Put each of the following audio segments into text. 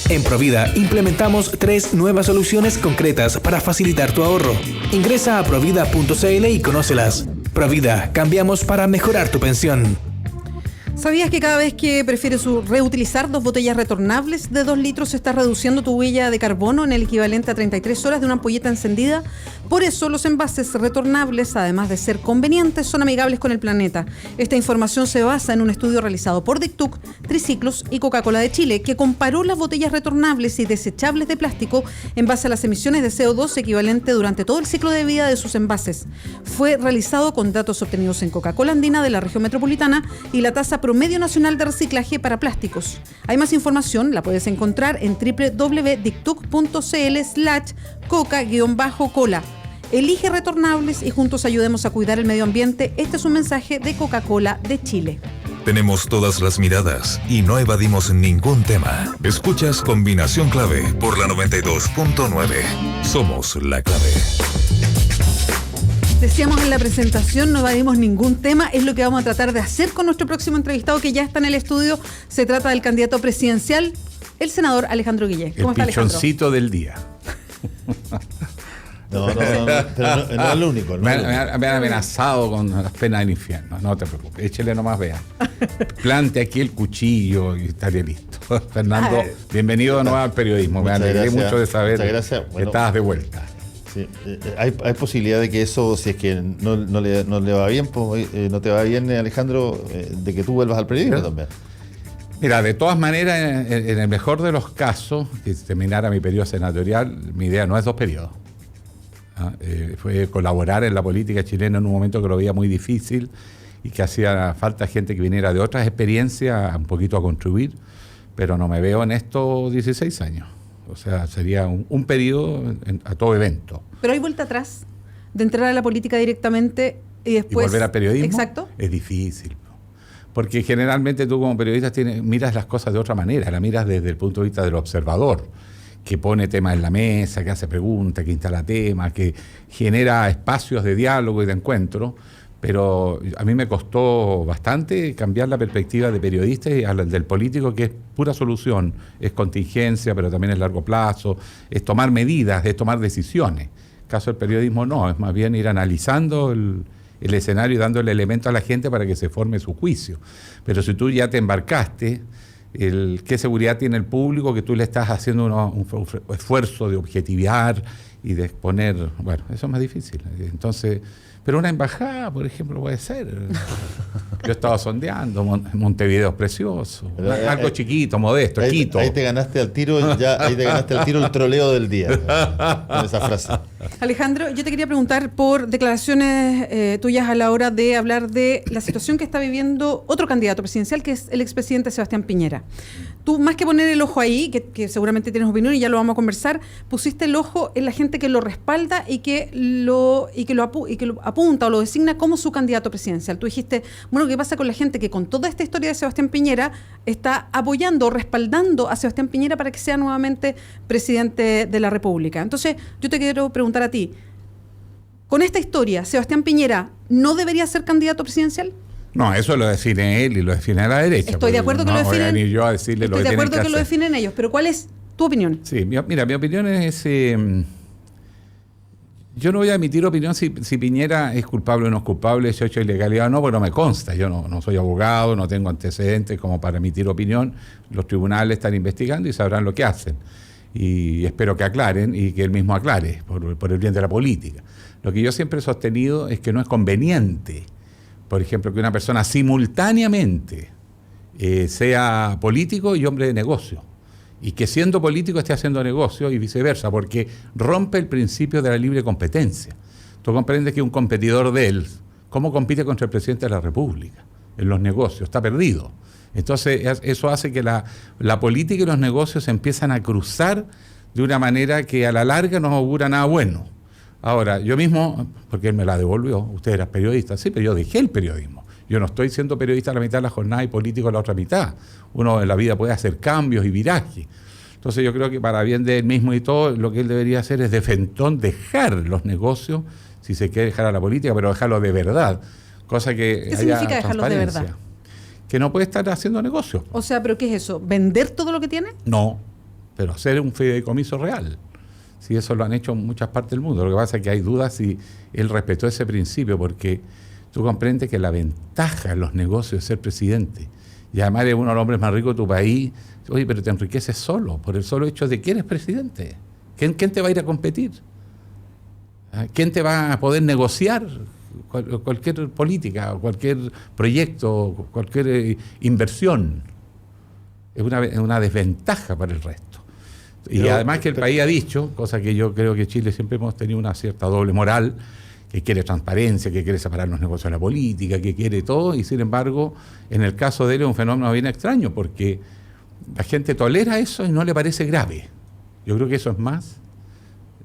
En Provida implementamos 3 nuevas soluciones concretas para facilitar tu ahorro. Ingresa a provida.cl y conócelas. Provida, cambiamos para mejorar tu pensión. ¿Sabías que cada vez que prefieres reutilizar 2 botellas retornables de 2 litros estás reduciendo tu huella de carbono en el equivalente a 33 horas de una ampolleta encendida? Por eso los envases retornables, además de ser convenientes, son amigables con el planeta. Esta información se basa en un estudio realizado por Dictuc, Triciclos y Coca-Cola de Chile, que comparó las botellas retornables y desechables de plástico en base a las emisiones de CO2 equivalente durante todo el ciclo de vida de sus envases. Fue realizado con datos obtenidos en Coca-Cola Andina de la región metropolitana y la tasa promedio nacional de reciclaje para plásticos. Hay más información, la puedes encontrar en www.dictuc.cl/coca-cola. Elige retornables y juntos ayudemos a cuidar el medio ambiente. Este es un mensaje de Coca-Cola de Chile. Tenemos todas las miradas y no evadimos ningún tema. Escuchas Combinación Clave por la 92.9. Somos la clave. Decíamos en la presentación, no evadimos ningún tema, es lo que vamos a tratar de hacer con nuestro próximo entrevistado que ya está en el estudio. Se trata del candidato presidencial, el senador Alejandro Guillén. ¿Cómo está, Alejandro? El pichoncito del día. No, pero no es lo único. Me han amenazado con las penas del infierno, no te preocupes, échele nomás, vea. Plante aquí el cuchillo y estaría listo. Fernando, bienvenido de nuevo al periodismo. Me alegré mucho de saber que estabas de vuelta. Sí, hay posibilidad de que eso, si es que no le va bien, pues, no te va bien, Alejandro, de que tú vuelvas al periodismo también. Mira, de todas maneras, en el mejor de los casos, que terminara mi periodo senatorial, mi idea no es 2 periodos. Fue colaborar en la política chilena en un momento que lo veía muy difícil y que hacía falta gente que viniera de otras experiencias un poquito a contribuir, pero no me veo en estos 16 años. O sea, sería un periodo a todo evento. Pero hay vuelta atrás de entrar a la política directamente y después... ¿Y volver al periodismo? Exacto. Es difícil. Porque generalmente tú como periodista miras las cosas de otra manera, la miras desde el punto de vista del observador, que pone temas en la mesa, que hace preguntas, que instala temas, que genera espacios de diálogo y de encuentro. Pero a mí me costó bastante cambiar la perspectiva de periodista y del político, que es pura solución, es contingencia, pero también es largo plazo, es tomar medidas, es tomar decisiones. En el caso del periodismo no, es más bien ir analizando el escenario y dándole elementos a la gente para que se forme su juicio. Pero si tú ya te embarcaste, ¿qué seguridad tiene el público que tú le estás haciendo un esfuerzo de objetivar y de exponer? Bueno, eso es más difícil. Entonces... Pero una embajada, por ejemplo, puede ser. Yo estaba sondeando, Montevideo es precioso. Algo chiquito, modesto, Quito. Ahí te ganaste al tiro, el troleo del día. Con esa frase. Alejandro, yo te quería preguntar por declaraciones tuyas a la hora de hablar de la situación que está viviendo otro candidato presidencial, que es el expresidente Sebastián Piñera. Tú, más que poner el ojo ahí, que seguramente tienes opinión y ya lo vamos a conversar, pusiste el ojo en la gente que lo respalda y que lo apunta o lo designa como su candidato presidencial. Tú dijiste, bueno, ¿qué pasa con la gente que con toda esta historia de Sebastián Piñera está apoyando o respaldando a Sebastián Piñera para que sea nuevamente presidente de la República? Entonces, yo te quiero preguntar a ti, con esta historia, ¿Sebastián Piñera no debería ser candidato presidencial? No, eso lo define él y lo define la derecha. Estoy de acuerdo que lo definen. Ni yo a decirle estoy de acuerdo que lo definen ellos, pero ¿cuál es tu opinión? Sí, mira, mi opinión es... yo no voy a emitir opinión si Piñera es culpable o no es culpable, si ha hecho ilegalidad o no, porque no me consta. Yo no soy abogado, no tengo antecedentes como para emitir opinión. Los tribunales están investigando y sabrán lo que hacen. Y espero que aclaren y que él mismo aclare por el bien de la política. Lo que yo siempre he sostenido es que no es conveniente, por ejemplo, que una persona simultáneamente sea político y hombre de negocio, y que siendo político esté haciendo negocio y viceversa, porque rompe el principio de la libre competencia. Tú comprendes que un competidor de él, ¿cómo compite contra el presidente de la República? En los negocios, está perdido. Entonces eso hace que la política y los negocios empiezan a cruzar de una manera que a la larga no augura nada bueno. Ahora, yo mismo, porque él me la devolvió, usted era periodista, sí, pero yo dejé el periodismo. Yo no estoy siendo periodista a la mitad de la jornada y político a la otra mitad. Uno en la vida puede hacer cambios y virajes. Entonces yo creo que para bien de él mismo y todo, lo que él debería hacer es de frentón dejar los negocios, si se quiere dejar a la política, pero dejarlo de verdad. Cosa que ¿qué significa dejarlo de verdad? Que no puede estar haciendo negocios. O sea, ¿pero qué es eso? ¿Vender todo lo que tiene? No, pero hacer un fideicomiso real. Si eso lo han hecho en muchas partes del mundo. Lo que pasa es que hay dudas si él respetó ese principio, porque tú comprendes que la ventaja en los negocios es ser presidente. Y además eres uno de los hombres más ricos de tu país. Oye, pero te enriqueces solo, por el solo hecho de que eres presidente. ¿Quién te va a ir a competir? ¿Quién te va a poder negociar cualquier política, cualquier proyecto, cualquier inversión? Es una desventaja para el resto. Y además que el país ha dicho, cosa que yo creo que Chile siempre hemos tenido una cierta doble moral, que quiere transparencia, que quiere separar los negocios de la política, que quiere todo, y sin embargo, en el caso de él es un fenómeno bien extraño, porque la gente tolera eso y no le parece grave. Yo creo que eso es más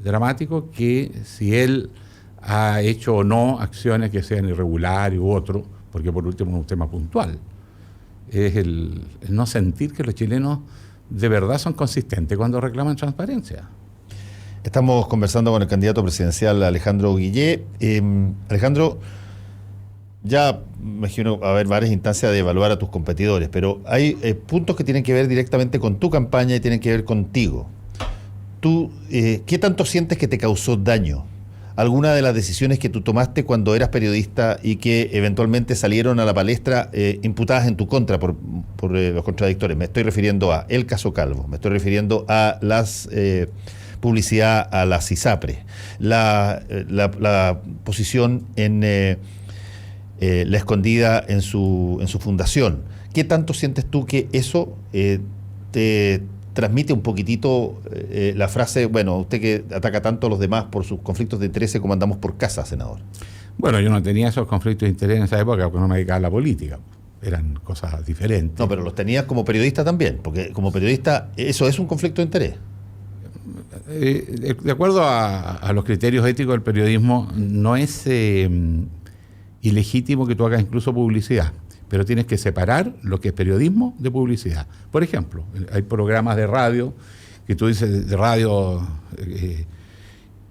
dramático que si él ha hecho o no acciones que sean irregulares u otro, porque por último es un tema puntual. Es el no sentir que los chilenos de verdad son consistentes cuando reclaman transparencia. Estamos conversando con el candidato presidencial Alejandro Guillé. Alejandro, ya me imagino va a haber varias instancias de evaluar a tus competidores, pero hay puntos que tienen que ver directamente con tu campaña y tienen que ver contigo. ¿Tú qué tanto sientes que te causó daño alguna de las decisiones que tú tomaste cuando eras periodista y que eventualmente salieron a la palestra imputadas en tu contra por los contradictores? Me estoy refiriendo a el caso Calvo, me estoy refiriendo a las publicidad a la CISAPRE, la posición en La Escondida en su fundación. ¿Qué tanto sientes tú que eso te transmite un poquitito la frase, bueno, usted que ataca tanto a los demás por sus conflictos de interés, como andamos por casa, senador? Bueno, yo no tenía esos conflictos de interés en esa época porque no me dedicaba a la política. Eran cosas diferentes. No, pero los tenías como periodista también, porque como periodista eso es un conflicto de interés. De acuerdo a los criterios éticos del periodismo, no es ilegítimo que tú hagas incluso publicidad, pero tienes que separar lo que es periodismo de publicidad. Por ejemplo, hay programas de radio que tú dices de radio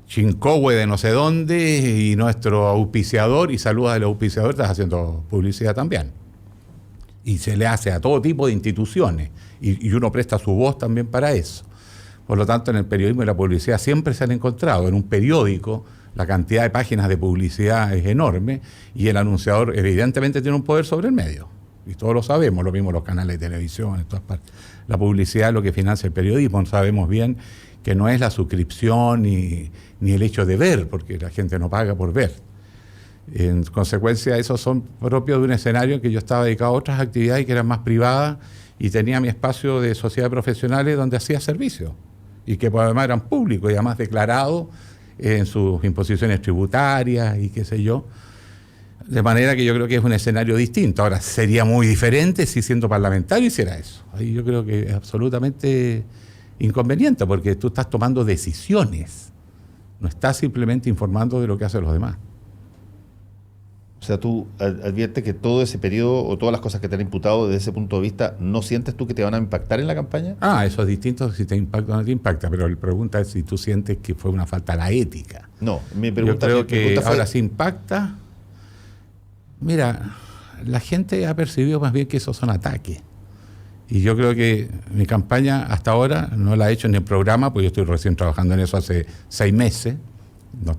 Chincohue de no sé dónde y nuestro auspiciador, y saludas al auspiciador, estás haciendo publicidad también. Y se le hace a todo tipo de instituciones y uno presta su voz también para eso. Por lo tanto, en el periodismo y la publicidad siempre se han encontrado. En un periódico la cantidad de páginas de publicidad es enorme y el anunciador evidentemente tiene un poder sobre el medio. Y todos lo sabemos, lo mismo los canales de televisión, en todas partes. La publicidad es lo que financia el periodismo. Sabemos bien que no es la suscripción ni el hecho de ver, porque la gente no paga por ver. En consecuencia, esos son propios de un escenario en que yo estaba dedicado a otras actividades que eran más privadas y tenía mi espacio de sociedad profesionales donde hacía servicio y que además eran públicos y además declarados en sus imposiciones tributarias y qué sé yo. De manera que yo creo que es un escenario distinto. Ahora, sería muy diferente si siendo parlamentario hiciera eso. Ahí yo creo que es absolutamente inconveniente porque tú estás tomando decisiones, no estás simplemente informando de lo que hacen los demás. O sea, tú adviertes que todo ese periodo o todas las cosas que te han imputado desde ese punto de vista, ¿no sientes tú que te van a impactar en la campaña? Eso es distinto si te impacta o no te impacta, pero la pregunta es si tú sientes que fue una falta a la ética. No, mi pregunta, yo creo que ahora sí impacta. Mira, la gente ha percibido más bien que esos son ataques. Y yo creo que mi campaña hasta ahora no la he hecho en el programa, porque yo estoy recién trabajando en eso hace 6 meses.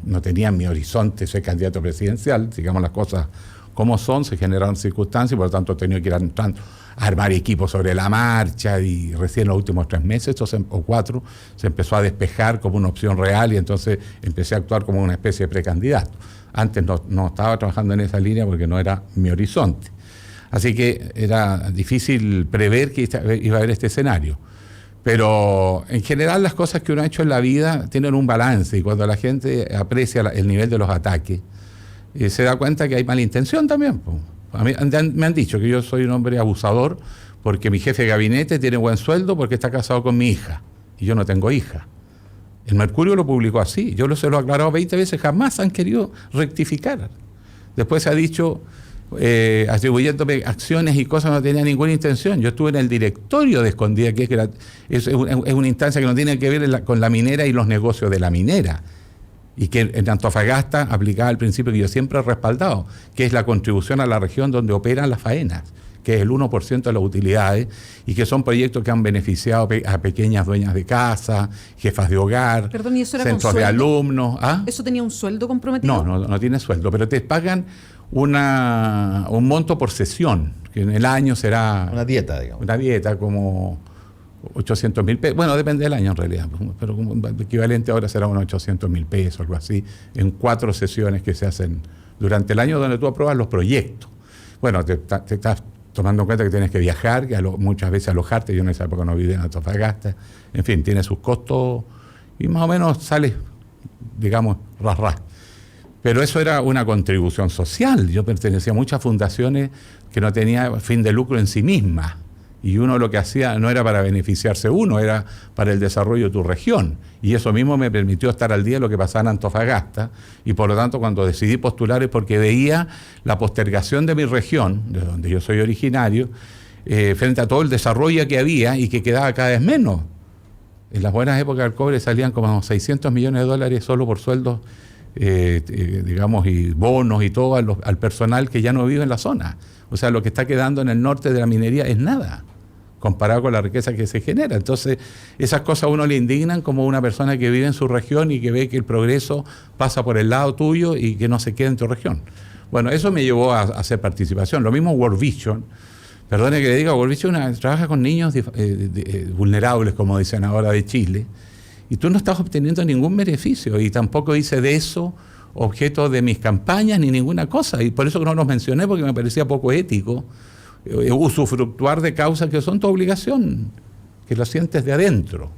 No tenía en mi horizonte ser candidato presidencial, digamos las cosas como son, se generaron circunstancias y por lo tanto he tenido que ir a armar equipos sobre la marcha y recién en los últimos 3 meses o 4 se empezó a despejar como una opción real y entonces empecé a actuar como una especie de precandidato. Antes no estaba trabajando en esa línea porque no era mi horizonte. Así que era difícil prever que iba a haber este escenario. Pero en general las cosas que uno ha hecho en la vida tienen un balance y cuando la gente aprecia el nivel de los ataques, se da cuenta que hay mala intención también. A mí me han dicho que yo soy un hombre abusador porque mi jefe de gabinete tiene buen sueldo porque está casado con mi hija y yo no tengo hija. El Mercurio lo publicó así, yo se lo he aclarado 20 veces, jamás han querido rectificar. Después se ha dicho, atribuyéndome acciones y cosas, no tenía ninguna intención. Yo estuve en el directorio de Escondida, que es una instancia que no tiene que ver con la minera y los negocios de la minera, y que en Antofagasta aplicaba el principio que yo siempre he respaldado, que es la contribución a la región donde operan las faenas, que es el 1% de las utilidades, y que son proyectos que han beneficiado a pequeñas dueñas de casa, jefas de hogar, Perdón, ¿y eso era centros con de sueldo? alumnos. ¿Ah? ¿Eso tenía un sueldo comprometido? No tiene sueldo, pero te pagan un monto por sesión, que en el año será... Una dieta, digamos. Una dieta como 800.000 pesos. Bueno, depende del año en realidad, pero como el equivalente ahora será unos 800.000 pesos, algo así, en 4 sesiones que se hacen durante el año, donde tú apruebas los proyectos. Bueno, te estás tomando en cuenta que tienes que viajar, que muchas veces alojarte. Yo en esa época no vivía en Antofagasta. En fin, tiene sus costos y más o menos sale, digamos, ras. Pero eso era una contribución social. Yo pertenecía a muchas fundaciones que no tenían fin de lucro en sí mismas. Y uno lo que hacía no era para beneficiarse uno, era para el desarrollo de tu región. Y eso mismo me permitió estar al día de lo que pasaba en Antofagasta. Y por lo tanto, cuando decidí postular es porque veía la postergación de mi región, de donde yo soy originario, frente a todo el desarrollo que había y que quedaba cada vez menos. En las buenas épocas del cobre salían como 600 millones de dólares solo por sueldos, digamos, y bonos y todo al personal que ya no vive en la zona. O sea, lo que está quedando en el norte de la minería es nada, comparado con la riqueza que se genera. Entonces, esas cosas a uno le indignan como una persona que vive en su región y que ve que el progreso pasa por el lado tuyo y que no se queda en tu región. Bueno, eso me llevó a hacer participación. Lo mismo World Vision. Perdone que le diga, World Vision trabaja con niños vulnerables, como dicen ahora, de Chile, y tú no estás obteniendo ningún beneficio, y tampoco hice de eso objeto de mis campañas ni ninguna cosa, y por eso no los mencioné, porque me parecía poco ético usufructuar de causas que son tu obligación, que lo sientes de adentro.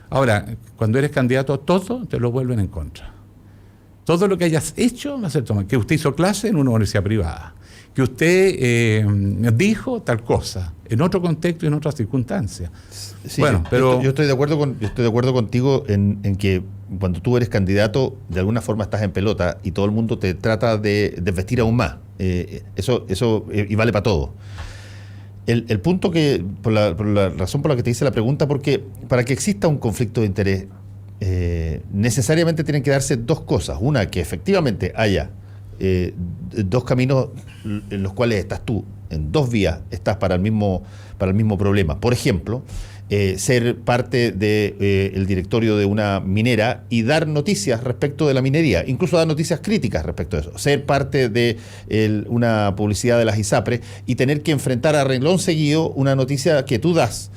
Ahora, cuando eres candidato, todo te lo vuelven en contra. Todo lo que hayas hecho va a ser tomado. Que usted hizo clase en una universidad privada, que usted dijo tal cosa, en otro contexto y en otras circunstancias. Sí, bueno, pero yo estoy de acuerdo contigo en que cuando tú eres candidato, de alguna forma estás en pelota y todo el mundo te trata de desvestir aún más. Eso y vale para todo. El punto que, por la razón por la que te hice la pregunta, porque para que exista un conflicto de interés, necesariamente tienen que darse dos cosas. Una, que efectivamente haya dos caminos en los cuales estás tú, en dos vías estás para el mismo problema. Por ejemplo, ser parte del directorio de una minera y dar noticias respecto de la minería, incluso dar noticias críticas respecto a eso, ser parte de una publicidad de las ISAPRE y tener que enfrentar a renglón seguido una noticia que tú das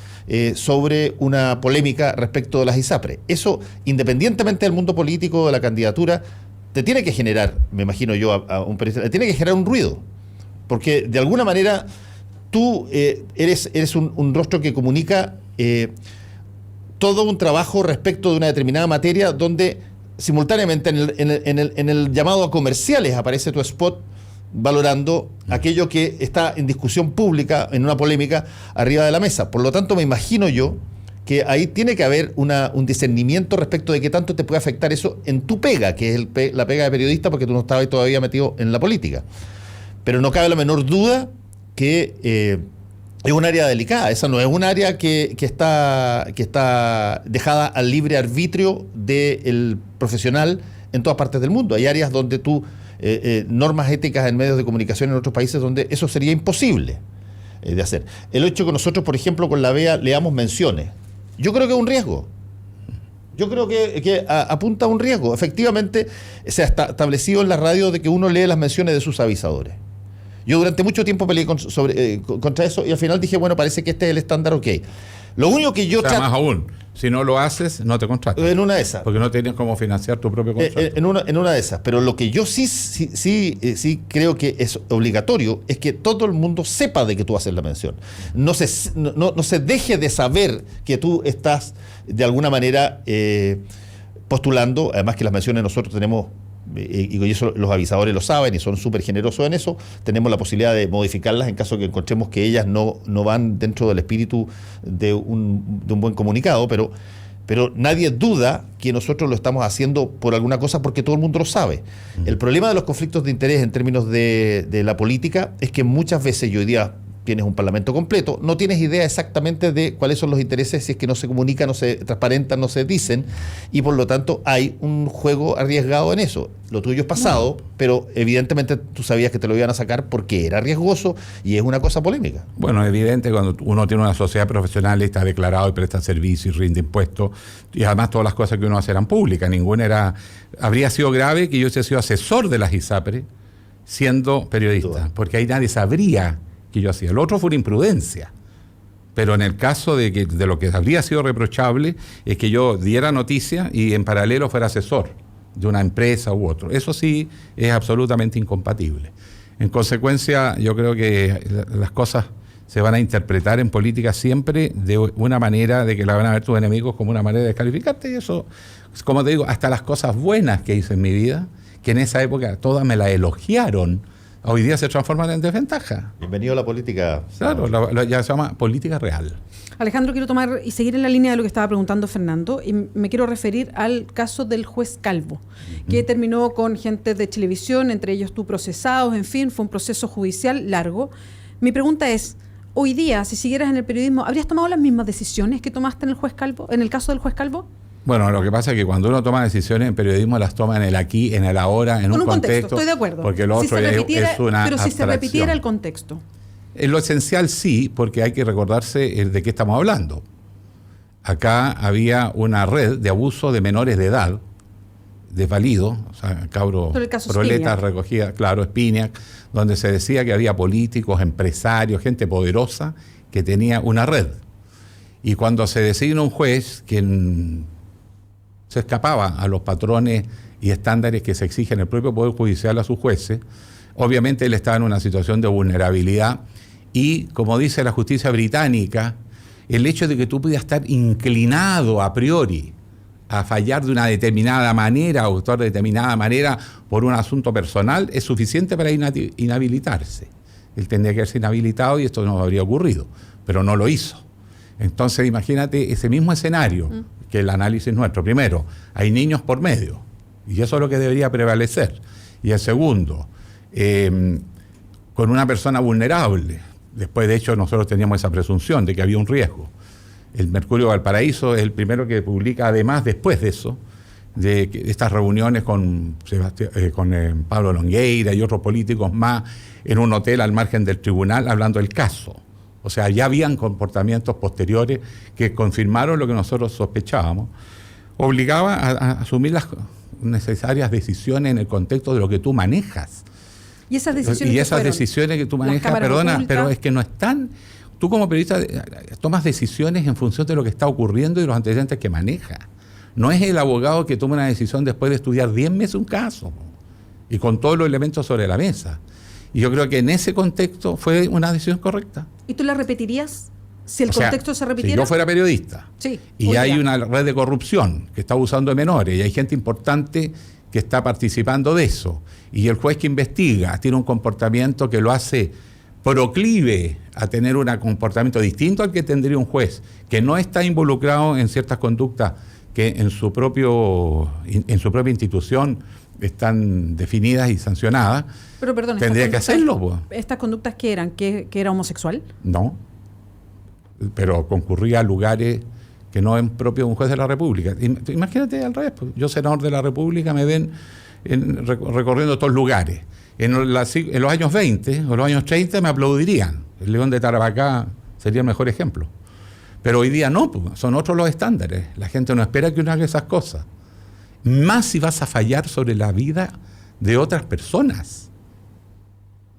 sobre una polémica respecto de las ISAPRE. Eso, independientemente del mundo político, de la candidatura, te tiene que generar, me imagino yo, a un periodista, te tiene que generar un ruido, porque de alguna manera tú eres un rostro que comunica todo un trabajo respecto de una determinada materia, donde simultáneamente en el llamado a comerciales aparece tu spot valorando aquello que está en discusión pública, en una polémica, arriba de la mesa. Por lo tanto, me imagino yo que ahí tiene que haber un discernimiento respecto de qué tanto te puede afectar eso en tu pega, que es la pega de periodista, porque tú no estabas todavía metido en la política. Pero no cabe la menor duda que es un área delicada. Esa no es un área que está dejada al libre arbitrio del profesional en todas partes del mundo. Hay áreas donde tú, normas éticas en medios de comunicación en otros países donde eso sería imposible de hacer. El hecho que nosotros, por ejemplo, con la BEA leamos menciones, yo creo que es un riesgo. Yo creo que apunta a un riesgo. Efectivamente, se ha establecido en la radio de que uno lee las menciones de sus avisadores. Yo durante mucho tiempo peleé contra eso y al final dije, bueno, parece que este es el estándar, ok. Lo único que yo... más aún, si no lo haces, no te contratas. En una de esas. Porque no tienes cómo financiar tu propio contrato. En una de esas. Pero lo que yo sí creo que es obligatorio es que todo el mundo sepa de que tú haces la mención. No se deje de saber que tú estás de alguna manera postulando, además que las menciones nosotros tenemos... y eso los avisadores lo saben y son súper generosos en eso, tenemos la posibilidad de modificarlas en caso que encontremos que ellas no van dentro del espíritu de un buen comunicado, pero nadie duda que nosotros lo estamos haciendo por alguna cosa porque todo el mundo lo sabe. El problema de los conflictos de interés en términos de la política es que muchas veces, yo hoy día tienes un parlamento completo, no tienes idea exactamente de cuáles son los intereses si es que no se comunican, no se transparentan, no se dicen, y por lo tanto hay un juego arriesgado en eso. Lo tuyo es pasado, pero evidentemente tú sabías que te lo iban a sacar porque era riesgoso y es una cosa polémica. Bueno, evidente, cuando uno tiene una sociedad profesional y está declarado y presta servicio y rinde impuestos, y además todas las cosas que uno hace eran públicas, habría sido grave que yo hubiese sido asesor de las ISAPRE siendo periodista, porque ahí nadie sabría que yo hacía. Lo otro fue una imprudencia. Pero en el caso de lo que habría sido reprochable es que yo diera noticia y en paralelo fuera asesor de una empresa u otro. Eso sí es absolutamente incompatible. En consecuencia, yo creo que las cosas se van a interpretar en política siempre de una manera de que la van a ver tus enemigos como una manera de descalificarte. Y eso, como te digo, hasta las cosas buenas que hice en mi vida, que en esa época todas me las elogiaron, hoy día se transforman en desventaja. Bienvenido a la política. Claro, ya se llama política real. Alejandro, quiero tomar y seguir en la línea de lo que estaba preguntando Fernando, y me quiero referir al caso del juez Calvo, que terminó con gente de Chilevisión, entre ellos tú procesados, en fin, fue un proceso judicial largo. Mi pregunta es, hoy día, si siguieras en el periodismo, ¿habrías tomado las mismas decisiones que tomaste en el juez Calvo, en el caso del juez Calvo? Bueno, lo que pasa es que cuando uno toma decisiones en periodismo las toma en el aquí, en el ahora, en un contexto. Estoy de acuerdo. Porque lo otro es una pero si se abstracción. repitiera el contexto. En lo esencial sí, porque hay que recordarse de qué estamos hablando. Acá había una red de abuso de menores de edad, desvalidos, o sea, cabros, proletas recogidas, claro, Spinac, donde se decía que había políticos, empresarios, gente poderosa que tenía una red. Y cuando se designa un juez que se escapaba a los patrones y estándares que se exigen el propio Poder Judicial a sus jueces, obviamente él estaba en una situación de vulnerabilidad y, como dice la justicia británica, el hecho de que tú pudieras estar inclinado a priori a fallar de una determinada manera o actuar de determinada manera por un asunto personal es suficiente para inhabilitarse. Él tendría que haberse inhabilitado y esto no habría ocurrido, pero no lo hizo. Entonces imagínate ese mismo escenario que el análisis nuestro. Primero, hay niños por medio, y eso es lo que debería prevalecer. Y el segundo, con una persona vulnerable. Después, de hecho, nosotros teníamos esa presunción de que había un riesgo. El Mercurio Valparaíso es el primero que publica, además, después de eso, de estas reuniones con Pablo Longueira y otros políticos más en un hotel al margen del tribunal hablando del caso. O sea, ya habían comportamientos posteriores que confirmaron lo que nosotros sospechábamos. Obligaba a asumir las necesarias decisiones en el contexto de lo que tú manejas. Y esas decisiones que tú manejas, perdona, ocultas, pero es que no están. Tú como periodista tomas decisiones en función de lo que está ocurriendo y los antecedentes que maneja. No es el abogado que toma una decisión después de estudiar 10 meses un caso y con todos los elementos sobre la mesa. Y yo creo que en ese contexto fue una decisión correcta. ¿Y tú la repetirías si el contexto se repitiera? Si yo fuera periodista, sí, y hay una red de corrupción que está abusando de menores y hay gente importante que está participando de eso, y el juez que investiga tiene un comportamiento que lo hace proclive a tener un comportamiento distinto al que tendría un juez que no está involucrado en ciertas conductas que en su propia institución están definidas y sancionadas, pero perdón, tendría que hacerlo. Pues. ¿Estas conductas qué eran? ¿Que era homosexual? No, pero concurría a lugares que no es propio de un juez de la República. Imagínate al revés, pues. Yo, senador de la República, me ven recorriendo estos lugares. En los años 20 o los años 30 me aplaudirían. El León de Tarapacá sería el mejor ejemplo. Pero hoy día no, pues, son otros los estándares. La gente no espera que uno haga esas cosas. Más si vas a fallar sobre la vida de otras personas.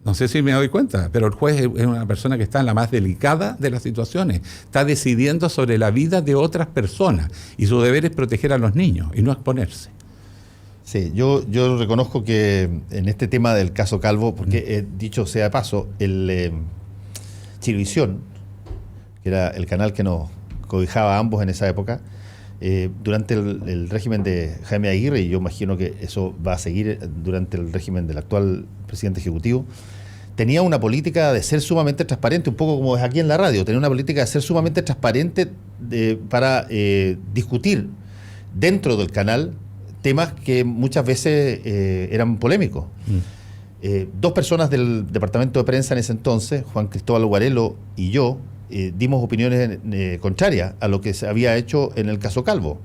No sé si me doy cuenta, pero el juez es una persona que está en la más delicada de las situaciones. Está decidiendo sobre la vida de otras personas y su deber es proteger a los niños y no exponerse. Sí, yo reconozco que en este tema del caso Calvo, porque dicho sea de paso, el Chilevisión, que era el canal que nos cobijaba a ambos en esa época, durante el régimen de Jaime Aguirre, y yo imagino que eso va a seguir durante el régimen del actual presidente ejecutivo, tenía una política de ser sumamente transparente, un poco como es aquí en la radio, tenía una política de ser sumamente transparente para discutir dentro del canal temas que muchas veces eran polémicos. Dos personas del departamento de prensa en ese entonces, Juan Cristóbal Guarelo y yo, dimos opiniones contrarias a lo que se había hecho en el caso Calvo,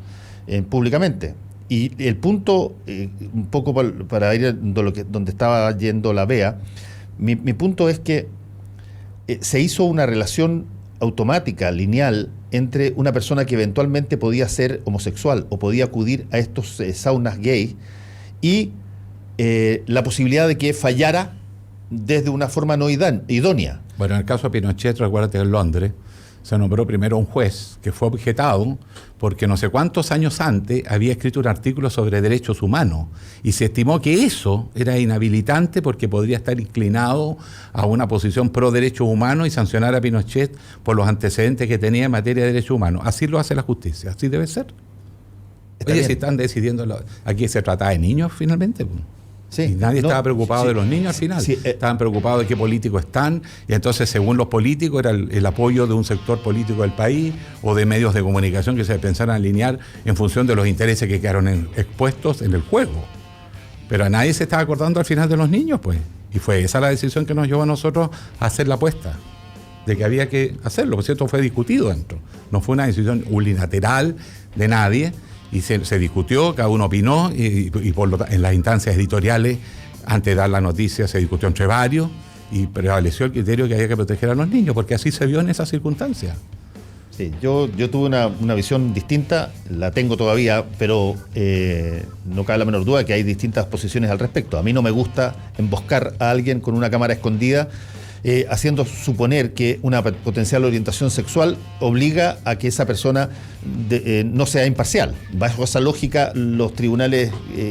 públicamente. Y el punto, un poco para ir donde estaba yendo la BEA, mi punto es que se hizo una relación automática, lineal, entre una persona que eventualmente podía ser homosexual o podía acudir a estos saunas gay y la posibilidad de que fallara desde una forma no idónea. Bueno, en el caso de Pinochet, recuérdate que en Londres se nombró primero un juez que fue objetado porque no sé cuántos años antes había escrito un artículo sobre derechos humanos y se estimó que eso era inhabilitante porque podría estar inclinado a una posición pro derechos humanos y sancionar a Pinochet por los antecedentes que tenía en materia de derechos humanos. Así lo hace la justicia, así debe ser. Oye, si están decidiendo, aquí se trata de niños finalmente. Sí, y nadie estaba preocupado de los niños al final. Estaban preocupados de qué políticos están, y entonces según los políticos era el apoyo de un sector político del país o de medios de comunicación que se pensaran alinear en función de los intereses que quedaron expuestos en el juego. Pero a nadie se estaba acordando al final de los niños, pues. Y fue esa la decisión que nos llevó a nosotros a hacer la apuesta, de que había que hacerlo, por cierto, fue discutido dentro. No fue una decisión unilateral de nadie, y se discutió, cada uno opinó, y en las instancias editoriales, antes de dar la noticia, se discutió entre varios, y prevaleció el criterio que había que proteger a los niños, porque así se vio en esas circunstancias. Sí, yo tuve una visión distinta, la tengo todavía, pero no cabe la menor duda que hay distintas posiciones al respecto. A mí no me gusta emboscar a alguien con una cámara escondida, haciendo suponer que una potencial orientación sexual obliga a que esa persona no sea imparcial. Bajo esa lógica, los tribunales,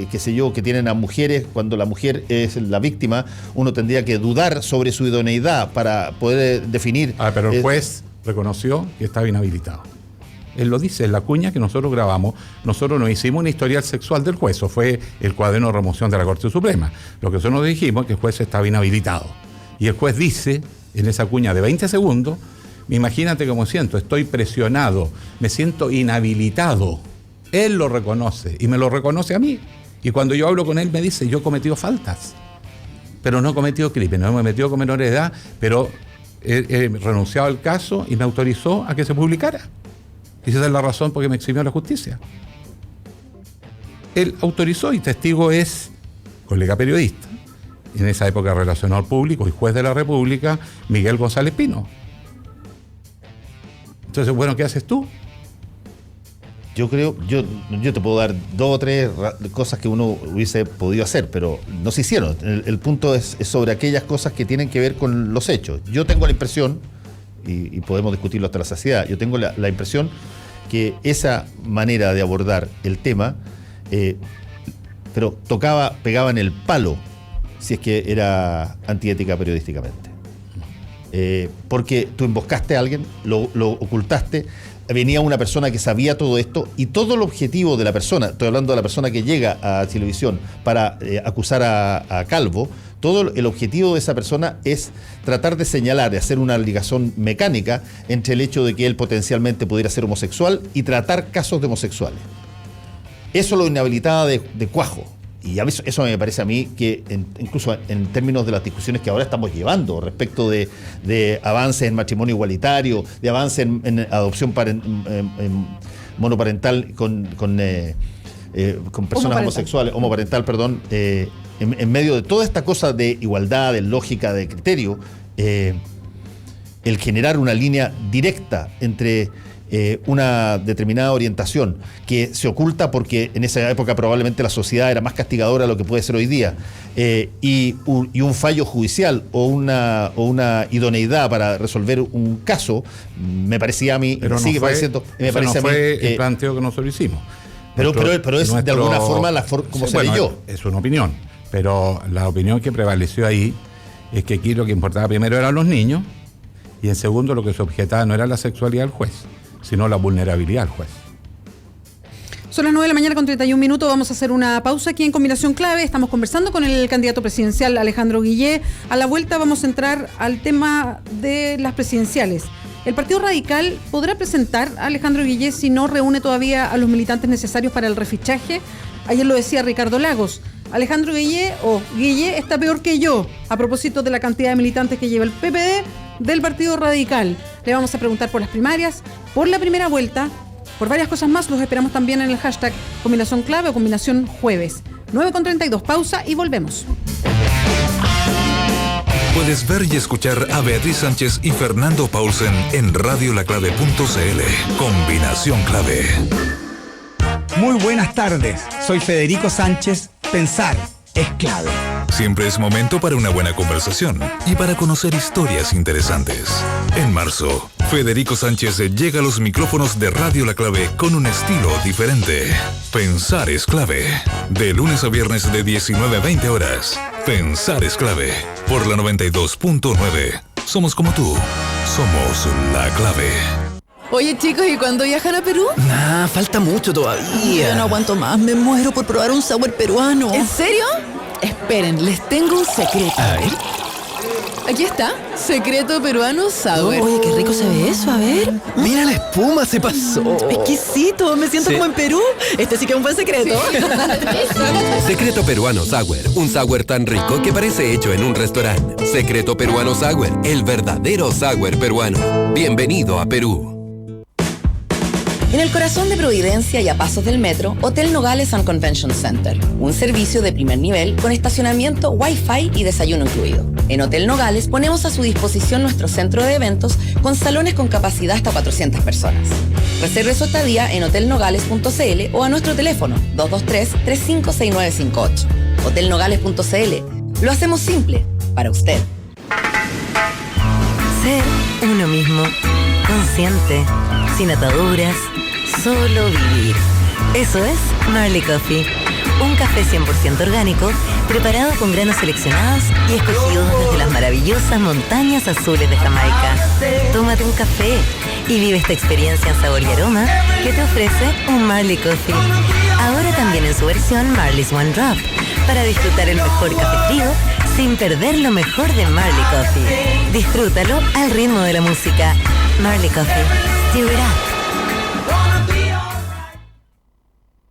que tienen a mujeres, cuando la mujer es la víctima, uno tendría que dudar sobre su idoneidad para poder definir... pero el juez reconoció que estaba inhabilitado. Él lo dice en la cuña que nosotros grabamos. Nosotros no hicimos un historial sexual del juez, o fue el cuaderno de remoción de la Corte Suprema. Lo que nosotros dijimos es que el juez estaba inhabilitado. Y el juez dice, en esa cuña de 20 segundos, imagínate cómo siento, estoy presionado, me siento inhabilitado. Él lo reconoce y me lo reconoce a mí. Y cuando yo hablo con él me dice, yo he cometido faltas, pero no he cometido crímenes, no me he metido con menores de edad, pero he renunciado al caso y me autorizó a que se publicara. Y esa es la razón por que me eximió la justicia. Él autorizó y testigo es colega periodista. En esa época relacionado al público y juez de la República, Miguel González Pino. Entonces, bueno, ¿qué haces tú? Yo creo, yo te puedo dar 2 o 3 cosas que uno hubiese podido hacer, pero no se hicieron. El punto es sobre aquellas cosas que tienen que ver con los hechos. Yo tengo la impresión, y podemos discutirlo hasta la saciedad, yo tengo la impresión que esa manera de abordar el tema, pero pegaba en el palo, si es que era antiética periodísticamente. Porque tú emboscaste a alguien, lo ocultaste, venía una persona que sabía todo esto, y todo el objetivo de la persona, estoy hablando de la persona que llega a televisión para acusar a Calvo, todo el objetivo de esa persona es tratar de señalar, de hacer una ligación mecánica entre el hecho de que él potencialmente pudiera ser homosexual y tratar casos de homosexuales. Eso lo inhabilitaba de cuajo. Y a veces eso me parece a mí que incluso en términos de las discusiones que ahora estamos llevando respecto de avances en matrimonio igualitario, de avances en adopción monoparental con personas homosexuales, homoparental, perdón, en medio de toda esta cosa de igualdad, de lógica, de criterio, el generar una línea directa entre una determinada orientación que se oculta porque en esa época probablemente la sociedad era más castigadora de lo que puede ser hoy día, y un fallo judicial o una idoneidad para resolver un caso, me parecía a mí, pero sigue pareciendo, me parece no fue a mí el planteo que nosotros hicimos. Pero es de alguna forma como se leyó. Es una opinión, pero la opinión que prevaleció ahí es que aquí lo que importaba primero eran los niños, y en segundo lo que se objetaba no era la sexualidad del juez, sino la vulnerabilidad al juez. Son las 9 de la mañana con 31 minutos. Vamos a hacer una pausa aquí en Combinación Clave. Estamos conversando con el candidato presidencial Alejandro Guillé. A la vuelta vamos a entrar al tema de las presidenciales. ¿El Partido Radical podrá presentar a Alejandro Guillé si no reúne todavía a los militantes necesarios para el refichaje? Ayer lo decía Ricardo Lagos. Alejandro Guillé o Guillé está peor que yo, a propósito de la cantidad de militantes que lleva el PPD del Partido Radical. Le vamos a preguntar por las primarias, por la primera vuelta, por varias cosas más. Los esperamos también en el hashtag Combinación Clave o Combinación Jueves. 9:32, pausa y volvemos. Puedes ver y escuchar a Beatriz Sánchez y Fernando Paulsen en radiolaclave.cl. Combinación Clave. Muy buenas tardes, soy Federico Sánchez. Pensar es clave. Siempre es momento para una buena conversación y para conocer historias interesantes. En marzo, Federico Sánchez llega a los micrófonos de Radio La Clave con un estilo diferente. Pensar es clave. De lunes a viernes de 19 a 20 horas. Pensar es clave. Por la 92.9. Somos como tú. Somos La Clave. Oye, chicos, ¿y cuándo viajan a Perú? Nah, falta mucho todavía. Yo no aguanto más, me muero por probar un sour peruano. ¿En serio? Esperen, les tengo un secreto. A ver. Aquí está, secreto peruano sour. Oye, qué rico se ve eso, a ver. Mira la espuma, se pasó. Exquisito, me siento como en Perú. Este sí que es un buen secreto. Secreto peruano sour, un sour tan rico que parece hecho en un restaurante. Secreto peruano sour, el verdadero sour peruano. Bienvenido a Perú. En el corazón de Providencia y a pasos del metro, Hotel Nogales and Convention Center. Un servicio de primer nivel con estacionamiento, Wi-Fi y desayuno incluido. En Hotel Nogales ponemos a su disposición nuestro centro de eventos con salones con capacidad hasta 400 personas. Reserve su estadía en hotelnogales.cl o a nuestro teléfono 223-356958. Hotelnogales.cl. Lo hacemos simple para usted. Ser uno mismo, consciente, sin ataduras, solo vivir. Eso es Marley Coffee. Un café 100% orgánico, preparado con granos seleccionados y escogidos desde las maravillosas montañas azules de Jamaica. Tómate un café y vive esta experiencia en sabor y aroma que te ofrece un Marley Coffee. Ahora también en su versión Marley's One Drop, para disfrutar el mejor café frío sin perder lo mejor de Marley Coffee. Disfrútalo al ritmo de la música. Marley Coffee. Stir it up.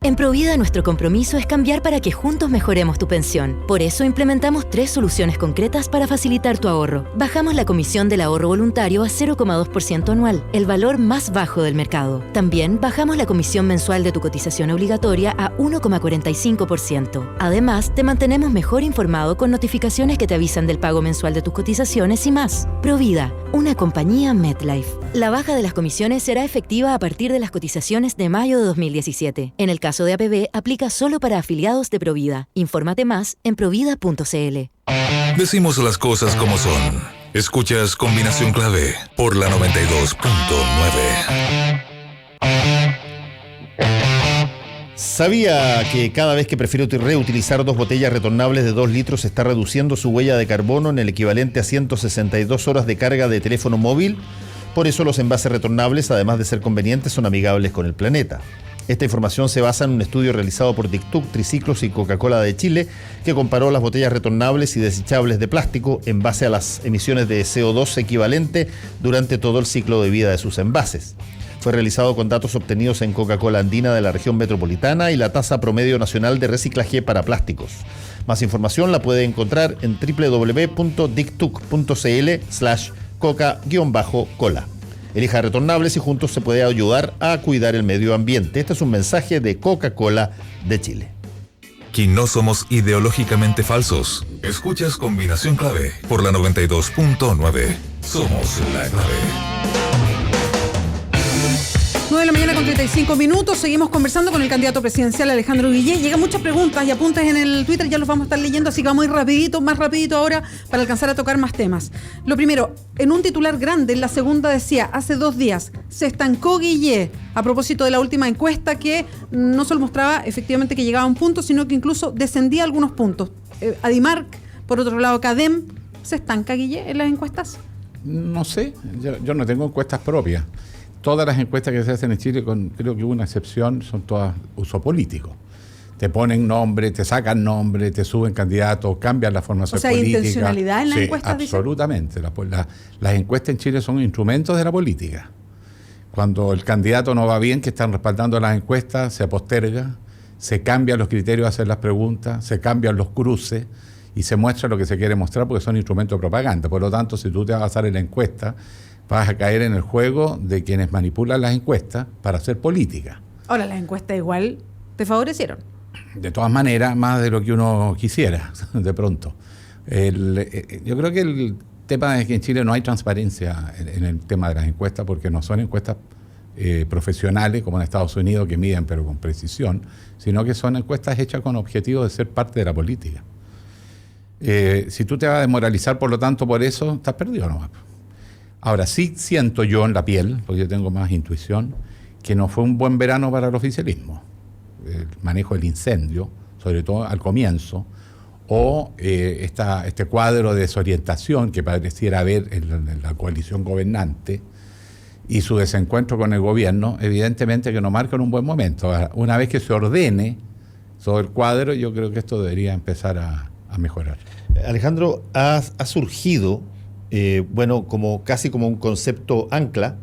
En Provida nuestro compromiso es cambiar para que juntos mejoremos tu pensión. Por eso implementamos 3 soluciones concretas para facilitar tu ahorro. Bajamos la comisión del ahorro voluntario a 0,2% anual, el valor más bajo del mercado. También bajamos la comisión mensual de tu cotización obligatoria a 1,45%. Además, te mantenemos mejor informado con notificaciones que te avisan del pago mensual de tus cotizaciones y más. Provida, una compañía MetLife. La baja de las comisiones será efectiva a partir de las cotizaciones de mayo de 2017. En el caso de APB, aplica solo para afiliados de Provida. Infórmate más en provida.cl. Decimos las cosas como son. Escuchas Combinación Clave por la 92.9. ¿Sabía que cada vez que prefiere reutilizar 2 botellas retornables de 2 litros está reduciendo su huella de carbono en el equivalente a 162 horas de carga de teléfono móvil? Por eso los envases retornables, además de ser convenientes, son amigables con el planeta. Esta información se basa en un estudio realizado por Dictuc, Triciclos y Coca-Cola de Chile, que comparó las botellas retornables y desechables de plástico en base a las emisiones de CO2 equivalente durante todo el ciclo de vida de sus envases. Fue realizado con datos obtenidos en Coca-Cola Andina de la región metropolitana y la tasa promedio nacional de reciclaje para plásticos. Más información la puede encontrar en www.dictuc.cl/coca-cola. Elija retornables y juntos se puede ayudar a cuidar el medio ambiente. Este es un mensaje de Coca-Cola de Chile. Que no somos ideológicamente falsos. Escuchas Combinación Clave por la 92.9. Somos La Clave. 9 de la mañana con 35 minutos. Seguimos conversando con el candidato presidencial Alejandro Guillé. Llegan muchas preguntas y apuntes en el Twitter, ya los vamos a estar leyendo, así que vamos a ir rapidito, más rapidito ahora para alcanzar a tocar más temas. Lo primero, en un titular grande, en la segunda decía, hace 2 días, se estancó Guillé, a propósito de la última encuesta que no solo mostraba efectivamente que llegaba a un punto, sino que incluso descendía algunos puntos. Adimark, por otro lado, Cadem, ¿se estanca Guillé en las encuestas? No sé, yo no tengo encuestas propias. Todas las encuestas que se hacen en Chile, creo que una excepción, son todas uso político. Te ponen nombre, te sacan nombre, te suben candidatos, cambian la formación política. ¿hay intencionalidad en las encuestas? Absolutamente. Las encuestas en Chile son instrumentos de la política. Cuando el candidato no va bien, que están respaldando las encuestas, se posterga, se cambian los criterios de hacer las preguntas, se cambian los cruces y se muestra lo que se quiere mostrar porque son instrumentos de propaganda. Por lo tanto, si tú te vas a basar en la encuesta, vas a caer en el juego de quienes manipulan las encuestas para hacer política. Ahora, las encuestas igual te favorecieron. De todas maneras, más de lo que uno quisiera, de pronto. Yo creo que el tema es que en Chile no hay transparencia en el tema de las encuestas porque no son encuestas profesionales como en Estados Unidos que miden pero con precisión, sino que son encuestas hechas con objetivo de ser parte de la política. Si tú te vas a desmoralizar por lo tanto por eso, estás perdido nomás. Ahora sí siento yo en la piel, porque yo tengo más intuición, que no fue un buen verano para el oficialismo. El manejo del incendio, sobre todo al comienzo, o este cuadro de desorientación que pareciera haber en la coalición gobernante y su desencuentro con el gobierno, evidentemente que no marcan un buen momento. Una vez que se ordene todo el cuadro, yo creo que esto debería empezar a mejorar. Alejandro, ha surgido, como casi como un concepto ancla,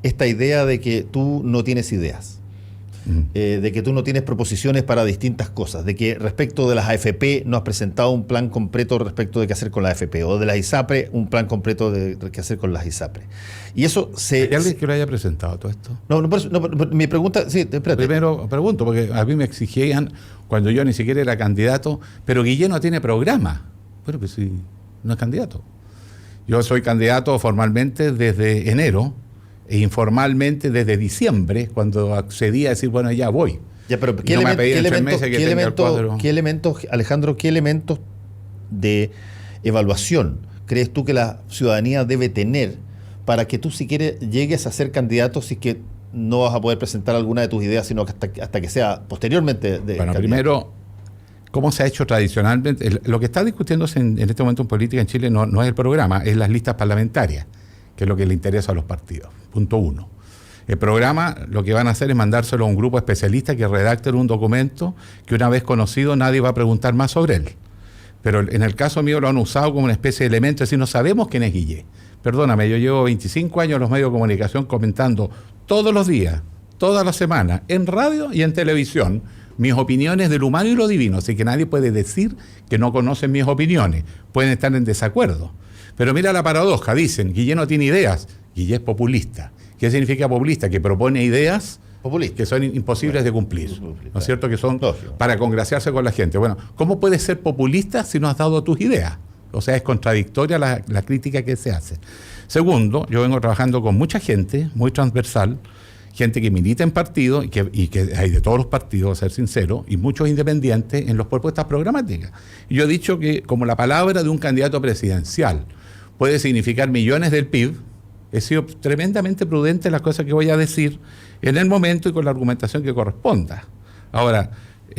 esta idea de que tú no tienes ideas. De que tú no tienes proposiciones para distintas cosas, de que respecto de las AFP no has presentado un plan completo respecto de qué hacer con las AFP, o de las ISAPRE un plan completo de qué hacer con las ISAPRE. Y eso ¿Hay alguien que lo haya presentado todo esto? No, mi pregunta, sí, espérate. Primero pregunto, porque a mí me exigían, cuando yo ni siquiera era candidato, pero Guillén no tiene programa. Bueno, pues sí, no es candidato. Yo soy candidato formalmente desde enero, e informalmente desde diciembre, cuando accedí a decir, bueno, ya voy. Ya, pero ¿qué elementos, Alejandro, qué elementos de evaluación crees tú que la ciudadanía debe tener para que tú, si quieres, llegues a ser candidato, si es que no vas a poder presentar alguna de tus ideas, sino que hasta que sea posteriormente de Bueno, primero, ¿cómo se ha hecho tradicionalmente? Lo que está discutiéndose en este momento en política en Chile no es el programa, es las listas parlamentarias, que es lo que le interesa a los partidos. Punto 1. El programa lo que van a hacer es mandárselo a un grupo especialista que redacten un documento que una vez conocido nadie va a preguntar más sobre él. Pero en el caso mío lo han usado como una especie de elemento, es decir, no sabemos quién es Guillén. Perdóname, yo llevo 25 años en los medios de comunicación comentando todos los días, todas las semanas, en radio y en televisión, mis opiniones del humano y lo divino, así que nadie puede decir que no conocen mis opiniones, pueden estar en desacuerdo. Pero mira la paradoja, dicen, Guillén no tiene ideas, Guillén es populista. ¿Qué significa populista? Que propone ideas que son imposibles de cumplir, ¿no es cierto? Que son para congraciarse con la gente. Bueno, ¿cómo puedes ser populista si no has dado tus ideas? O sea, es contradictoria la crítica que se hace. Segundo, yo vengo trabajando con mucha gente, muy transversal, gente que milita en partidos y que hay de todos los partidos, a ser sincero, y muchos independientes en las propuestas programáticas. Y yo he dicho que como la palabra de un candidato presidencial puede significar millones del PIB, he sido tremendamente prudente en las cosas que voy a decir en el momento y con la argumentación que corresponda. Ahora,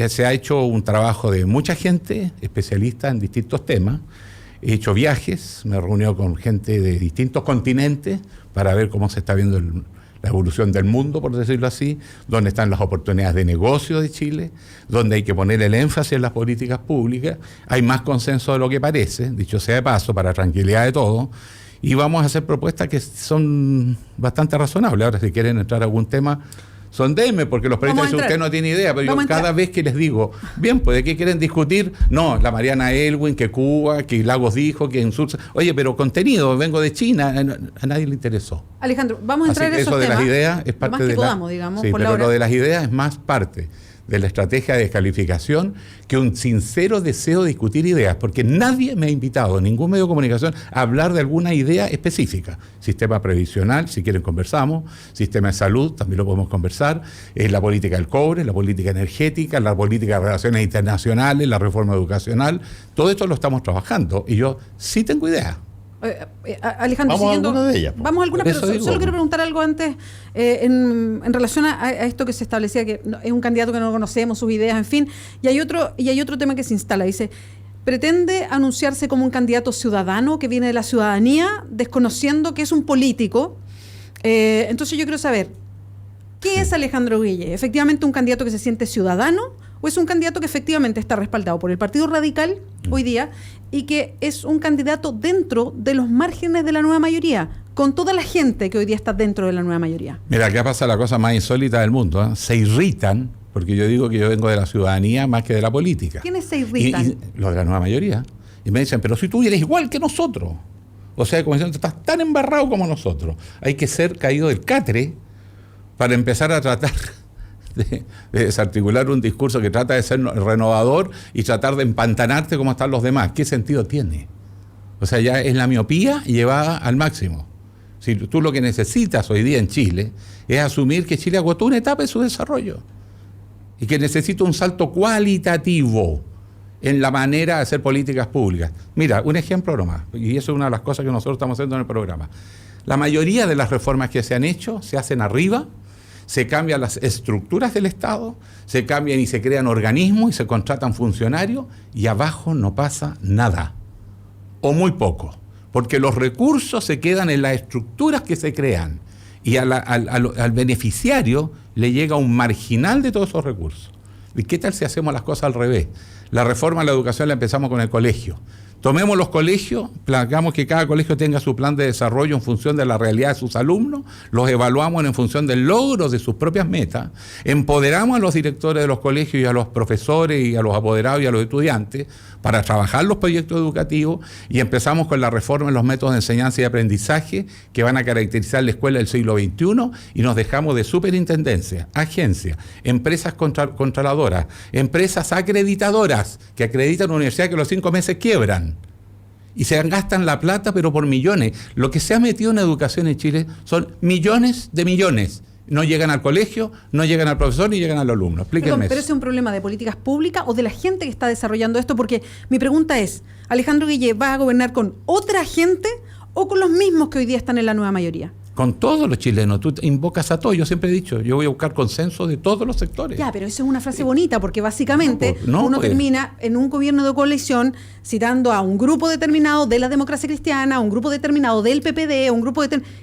se ha hecho un trabajo de mucha gente, especialista en distintos temas. He hecho viajes, me he reunido con gente de distintos continentes para ver cómo se está viendo la evolución del mundo, por decirlo así, dónde están las oportunidades de negocio de Chile, dónde hay que poner el énfasis en las políticas públicas. Hay más consenso de lo que parece, dicho sea de paso, para tranquilidad de todos. Y vamos a hacer propuestas que son bastante razonables. Ahora, si quieren entrar a algún tema, sondéenme, porque los periodistas dicen, usted no tiene idea, pero yo cada vez que les digo, bien, pues, ¿de qué quieren discutir? No, la Mariana Elwin, que Cuba, que Lagos dijo, que en Sur... Oye, pero contenido, vengo de China, a nadie le interesó. Alejandro, vamos a entrar en esos temas. Eso de las ideas es parte de sí, pero lo de las ideas es más parte de la estrategia de descalificación que un sincero deseo de discutir ideas, porque nadie me ha invitado, ningún medio de comunicación, a hablar de alguna idea específica. Sistema previsional, si quieren conversamos, sistema de salud, también lo podemos conversar, la política del cobre, la política energética, la política de relaciones internacionales, la reforma educacional, todo esto lo estamos trabajando y yo sí tengo ideas. Alejandro, vamos a alguna de ellas. Vamos a alguna, pero solo quiero preguntar algo antes en relación a esto que se establecía, que es un candidato que no conocemos, sus ideas, en fin, y hay otro tema que se instala, dice, pretende anunciarse como un candidato ciudadano que viene de la ciudadanía, desconociendo que es un político. Entonces yo quiero saber, ¿qué es Alejandro Guillén? ¿Efectivamente un candidato que se siente ciudadano o es un candidato que efectivamente está respaldado por el Partido Radical hoy día y que es un candidato dentro de los márgenes de la nueva mayoría, con toda la gente que hoy día está dentro de la nueva mayoría? Mira, acá pasa la cosa más insólita del mundo, ¿eh? Se irritan porque yo digo que yo vengo de la ciudadanía más que de la política. ¿Quiénes se irritan? Y los de la nueva mayoría. Y me dicen, pero si tú eres igual que nosotros. O sea, como diciendo, estás tan embarrado como nosotros. Hay que ser caído del catre para empezar a tratar de desarticular un discurso que trata de ser renovador y tratar de empantanarte como están los demás. ¿Qué sentido tiene? O sea, ya es la miopía llevada al máximo. Si tú lo que necesitas hoy día en Chile es asumir que Chile agotó una etapa de su desarrollo y que necesita un salto cualitativo en la manera de hacer políticas públicas. Mira, un ejemplo nomás, y eso es una de las cosas que nosotros estamos haciendo en el programa. La mayoría de las reformas que se han hecho se hacen arriba, se cambian las estructuras del Estado, se cambian y se crean organismos y se contratan funcionarios y abajo no pasa nada, o muy poco, porque los recursos se quedan en las estructuras que se crean y al beneficiario le llega un marginal de todos esos recursos. ¿Y qué tal si hacemos las cosas al revés? La reforma de la educación la empezamos con el colegio. Tomemos los colegios, hagamos que cada colegio tenga su plan de desarrollo en función de la realidad de sus alumnos, los evaluamos en función del logro de sus propias metas, empoderamos a los directores de los colegios y a los profesores y a los apoderados y a los estudiantes para trabajar los proyectos educativos y empezamos con la reforma en los métodos de enseñanza y aprendizaje que van a caracterizar la escuela del siglo XXI y nos dejamos de superintendencia, agencias, empresas controladoras, empresas acreditadoras que acreditan una universidad que a los 5 meses quiebran. Y se gastan la plata, pero por millones. Lo que se ha metido en educación en Chile son millones de millones. No llegan al colegio, no llegan al profesor, ni llegan al alumno. Explíquenme. ¿Pero ese es un problema de políticas públicas o de la gente que está desarrollando esto? Porque mi pregunta es, ¿Alejandro Guillé va a gobernar con otra gente o con los mismos que hoy día están en la nueva mayoría? Con todos los chilenos, tú invocas a todos. Yo siempre he dicho, yo voy a buscar consenso de todos los sectores. Ya, pero eso es una frase bonita, porque básicamente uno termina en un gobierno de coalición citando a un grupo determinado de la democracia cristiana, a un grupo determinado del PPD, a un grupo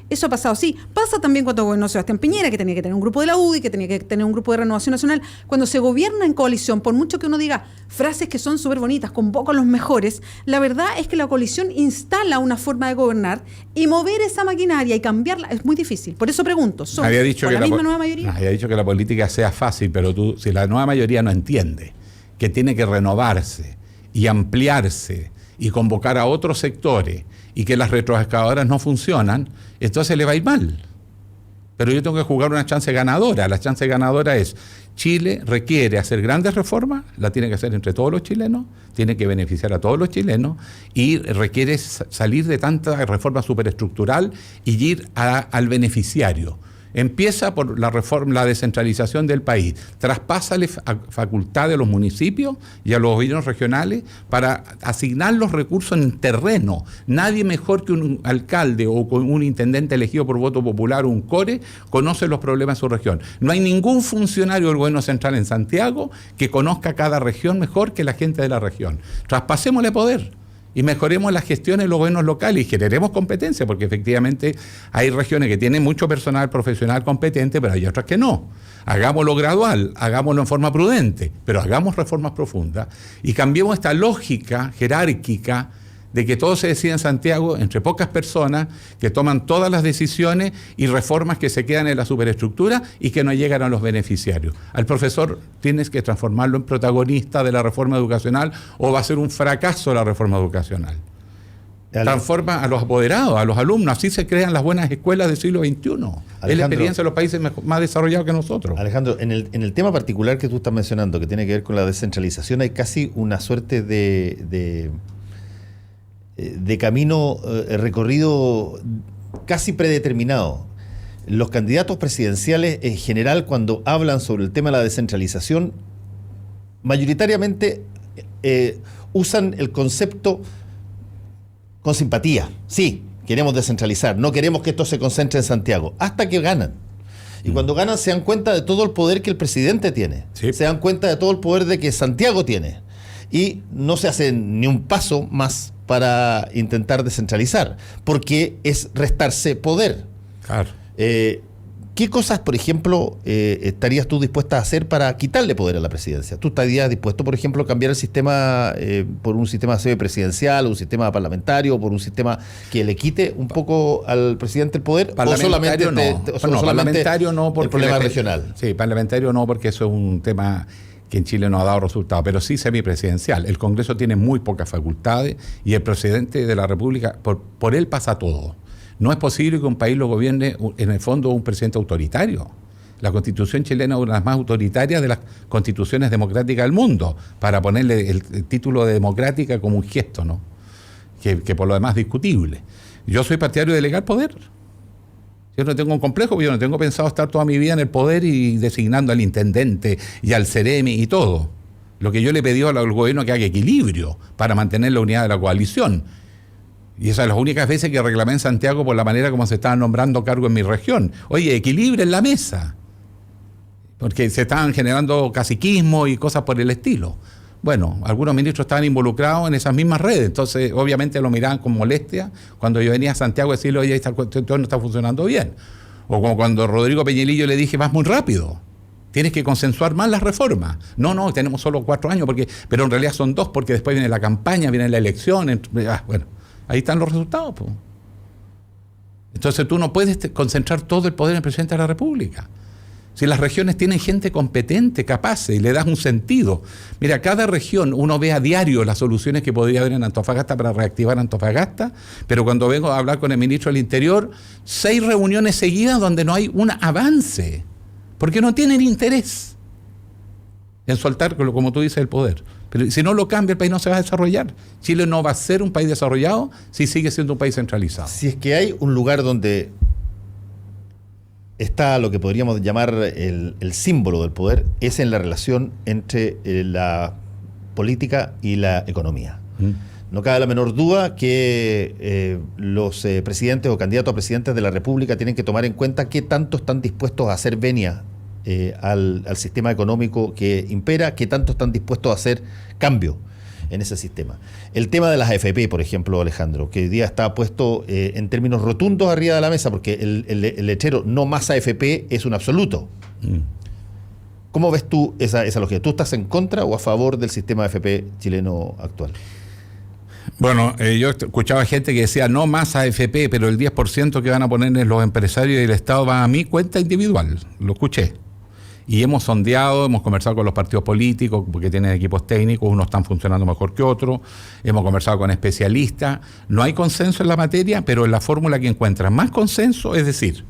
eso ha pasado, sí. Pasa también cuando gobernó Sebastián Piñera, que tenía que tener un grupo de la UDI, que tenía que tener un grupo de Renovación Nacional. Cuando se gobierna en coalición, por mucho que uno diga frases que son súper bonitas, convoco a los mejores, la verdad es que la coalición instala una forma de gobernar y mover esa maquinaria y cambiarla es muy difícil. Por eso pregunto, ¿son había dicho con que la misma nueva mayoría? Había dicho que la política sea fácil, pero si la nueva mayoría no entiende que tiene que renovarse y ampliarse y convocar a otros sectores y que las retroexcavadoras no funcionan, entonces le va a ir mal. Pero yo tengo que jugar una chance ganadora. La chance ganadora es, Chile requiere hacer grandes reformas, la tiene que hacer entre todos los chilenos, tiene que beneficiar a todos los chilenos y requiere salir de tanta reforma superestructural y ir al beneficiario. Empieza por la reforma, la descentralización del país, traspásale facultades a los municipios y a los gobiernos regionales para asignar los recursos en terreno. Nadie mejor que un alcalde o un intendente elegido por voto popular o un core conoce los problemas de su región. No hay ningún funcionario del gobierno central en Santiago que conozca cada región mejor que la gente de la región. Traspasémosle poder y mejoremos las gestiones de los gobiernos locales y generemos competencia, porque efectivamente hay regiones que tienen mucho personal profesional competente, pero hay otras que no. Hagámoslo gradual, hagámoslo en forma prudente, pero hagamos reformas profundas y cambiemos esta lógica jerárquica de que todo se decide en Santiago entre pocas personas que toman todas las decisiones y reformas que se quedan en la superestructura y que no llegan a los beneficiarios. Al profesor tienes que transformarlo en protagonista de la reforma educacional o va a ser un fracaso la reforma educacional. Transforma a los apoderados, a los alumnos, así se crean las buenas escuelas del siglo XXI. Es la experiencia de los países más desarrollados que nosotros. Alejandro, en el tema particular que tú estás mencionando, que tiene que ver con la descentralización, hay casi una suerte de camino recorrido casi predeterminado. Los candidatos presidenciales en general, cuando hablan sobre el tema de la descentralización, mayoritariamente usan el concepto con simpatía. Sí, queremos descentralizar, no queremos que esto se concentre en Santiago, hasta que ganan. Y cuando ganan se dan cuenta de todo el poder que el presidente tiene, se dan cuenta de todo el poder de que Santiago tiene, y no se hace ni un paso más para intentar descentralizar, porque es restarse poder. Claro. ¿Qué cosas, por ejemplo, estarías tú dispuesta a hacer para quitarle poder a la presidencia? ¿Tú estarías dispuesto, por ejemplo, a cambiar el sistema por un sistema semipresidencial, un sistema parlamentario, por un sistema que le quite un poco al presidente el poder? Parlamentario parlamentario no, porque el problema regional. Sí, parlamentario no, porque eso es un tema que en Chile no ha dado resultados, pero sí semipresidencial. El Congreso tiene muy pocas facultades y el presidente de la República, por él pasa todo. No es posible que un país lo gobierne, en el fondo, un presidente autoritario. La Constitución chilena es una de las más autoritarias de las constituciones democráticas del mundo, para ponerle el título de democrática como un gesto, ¿no? Que por lo demás es discutible. Yo soy partidario de delegar poder. Yo no tengo un complejo, porque yo no tengo pensado estar toda mi vida en el poder y designando al intendente y al CEREMI y todo. Lo que yo le he pedido al gobierno es que haga equilibrio para mantener la unidad de la coalición. Y esas son las únicas veces que reclamé en Santiago por la manera como se estaban nombrando cargos en mi región. Oye, equilibren la mesa. Porque se estaban generando caciquismo y cosas por el estilo. Bueno, algunos ministros estaban involucrados en esas mismas redes, entonces obviamente lo miraban con molestia cuando yo venía a Santiago a decirle, oye, esta cuestión no está funcionando bien. O como cuando Rodrigo Peñalillo le dije, vas muy rápido. Tienes que consensuar más las reformas. No, tenemos solo 4 años, pero en realidad son 2, porque después viene la campaña, viene la elección. Bueno, ahí están los resultados, pues. Entonces tú no puedes concentrar todo el poder en el presidente de la República. Si las regiones tienen gente competente, capaz, y le das un sentido. Mira, cada región, uno ve a diario las soluciones que podría haber en Antofagasta para reactivar Antofagasta, pero cuando vengo a hablar con el ministro del Interior, 6 reuniones seguidas donde no hay un avance, porque no tienen interés en soltar, como tú dices, el poder. Pero si no lo cambia, el país no se va a desarrollar. Chile no va a ser un país desarrollado si sigue siendo un país centralizado. Si es que hay un lugar donde está lo que podríamos llamar el símbolo del poder, es en la relación entre la política y la economía. No cabe la menor duda que los presidentes o candidatos a presidentes de la República tienen que tomar en cuenta qué tanto están dispuestos a hacer venia al sistema económico que impera, qué tanto están dispuestos a hacer cambio en ese sistema. El tema de las AFP, por ejemplo, Alejandro, que hoy día está puesto en términos rotundos arriba de la mesa, porque el lechero no más AFP es un absoluto. ¿Cómo ves tú esa lógica? ¿Tú estás en contra o a favor del sistema AFP chileno actual? Bueno, yo escuchaba gente que decía no más AFP, pero el 10% que van a poner los empresarios y el Estado va a mi cuenta individual. Lo escuché. Y hemos sondeado, hemos conversado con los partidos políticos, porque tienen equipos técnicos, unos están funcionando mejor que otros, hemos conversado con especialistas, no hay consenso en la materia, pero en la fórmula que encuentran más consenso, es decir,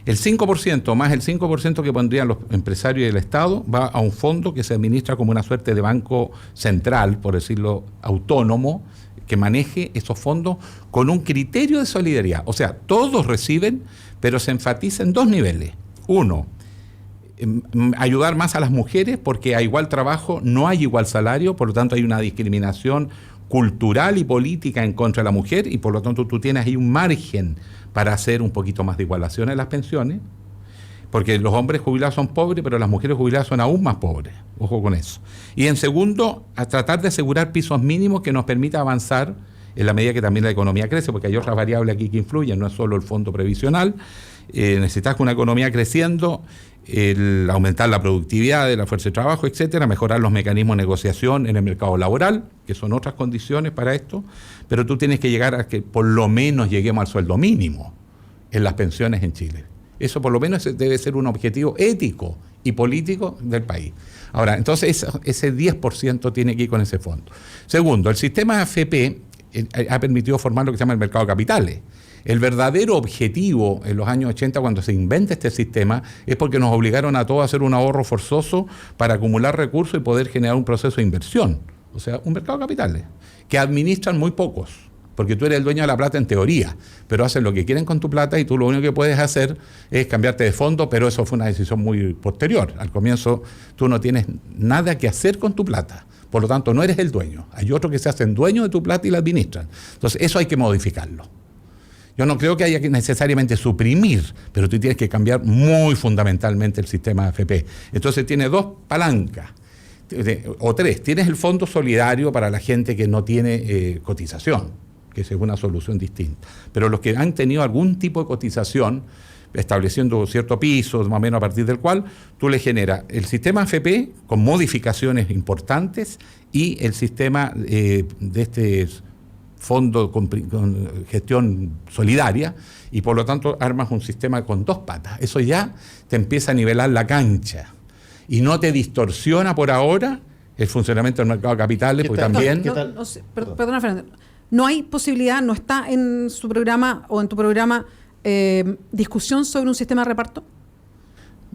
el 5% más el 5% que pondrían los empresarios y el Estado va a un fondo que se administra como una suerte de banco central, por decirlo, autónomo, que maneje esos fondos con un criterio de solidaridad. O sea, todos reciben, pero se enfatiza en 2 niveles. 1, ayudar más a las mujeres, porque a igual trabajo no hay igual salario, por lo tanto hay una discriminación cultural y política en contra de la mujer, y por lo tanto tú tienes ahí un margen para hacer un poquito más de igualación en las pensiones, porque los hombres jubilados son pobres, pero las mujeres jubiladas son aún más pobres. Ojo con eso. Y en segundo, a tratar de asegurar pisos mínimos que nos permita avanzar en la medida que también la economía crece, porque hay otras variables aquí que influyen, no es solo el fondo previsional. Necesitas una economía creciendo, aumentar la productividad de la fuerza de trabajo, etcétera, mejorar los mecanismos de negociación en el mercado laboral, que son otras condiciones para esto, pero tú tienes que llegar a que por lo menos lleguemos al sueldo mínimo en las pensiones en Chile. Eso por lo menos debe ser un objetivo ético y político del país. Ahora, entonces ese 10% tiene que ir con ese fondo. Segundo, el sistema AFP ha permitido formar lo que se llama el mercado de capitales. El verdadero objetivo en los años 80, cuando se inventa este sistema, es porque nos obligaron a todos a hacer un ahorro forzoso para acumular recursos y poder generar un proceso de inversión. O sea, un mercado de capitales, que administran muy pocos, porque tú eres el dueño de la plata en teoría, pero hacen lo que quieren con tu plata y tú lo único que puedes hacer es cambiarte de fondo, pero eso fue una decisión muy posterior. Al comienzo tú no tienes nada que hacer con tu plata, por lo tanto no eres el dueño. Hay otros que se hacen dueños de tu plata y la administran. Entonces eso hay que modificarlo. Yo no creo que haya que necesariamente suprimir, pero tú tienes que cambiar muy fundamentalmente el sistema de AFP. Entonces tiene 2 palancas, o 3. Tienes el fondo solidario para la gente que no tiene cotización, que es una solución distinta. Pero los que han tenido algún tipo de cotización, estableciendo cierto piso, más o menos a partir del cual tú le generas el sistema AFP con modificaciones importantes y el sistema de este fondo con gestión solidaria, y por lo tanto armas un sistema con 2 patas. Eso ya te empieza a nivelar la cancha y no te distorsiona por ahora el funcionamiento del mercado de capitales, porque también... Perdona, Fernando. ¿No hay posibilidad, no está en su programa o en tu programa discusión sobre un sistema de reparto?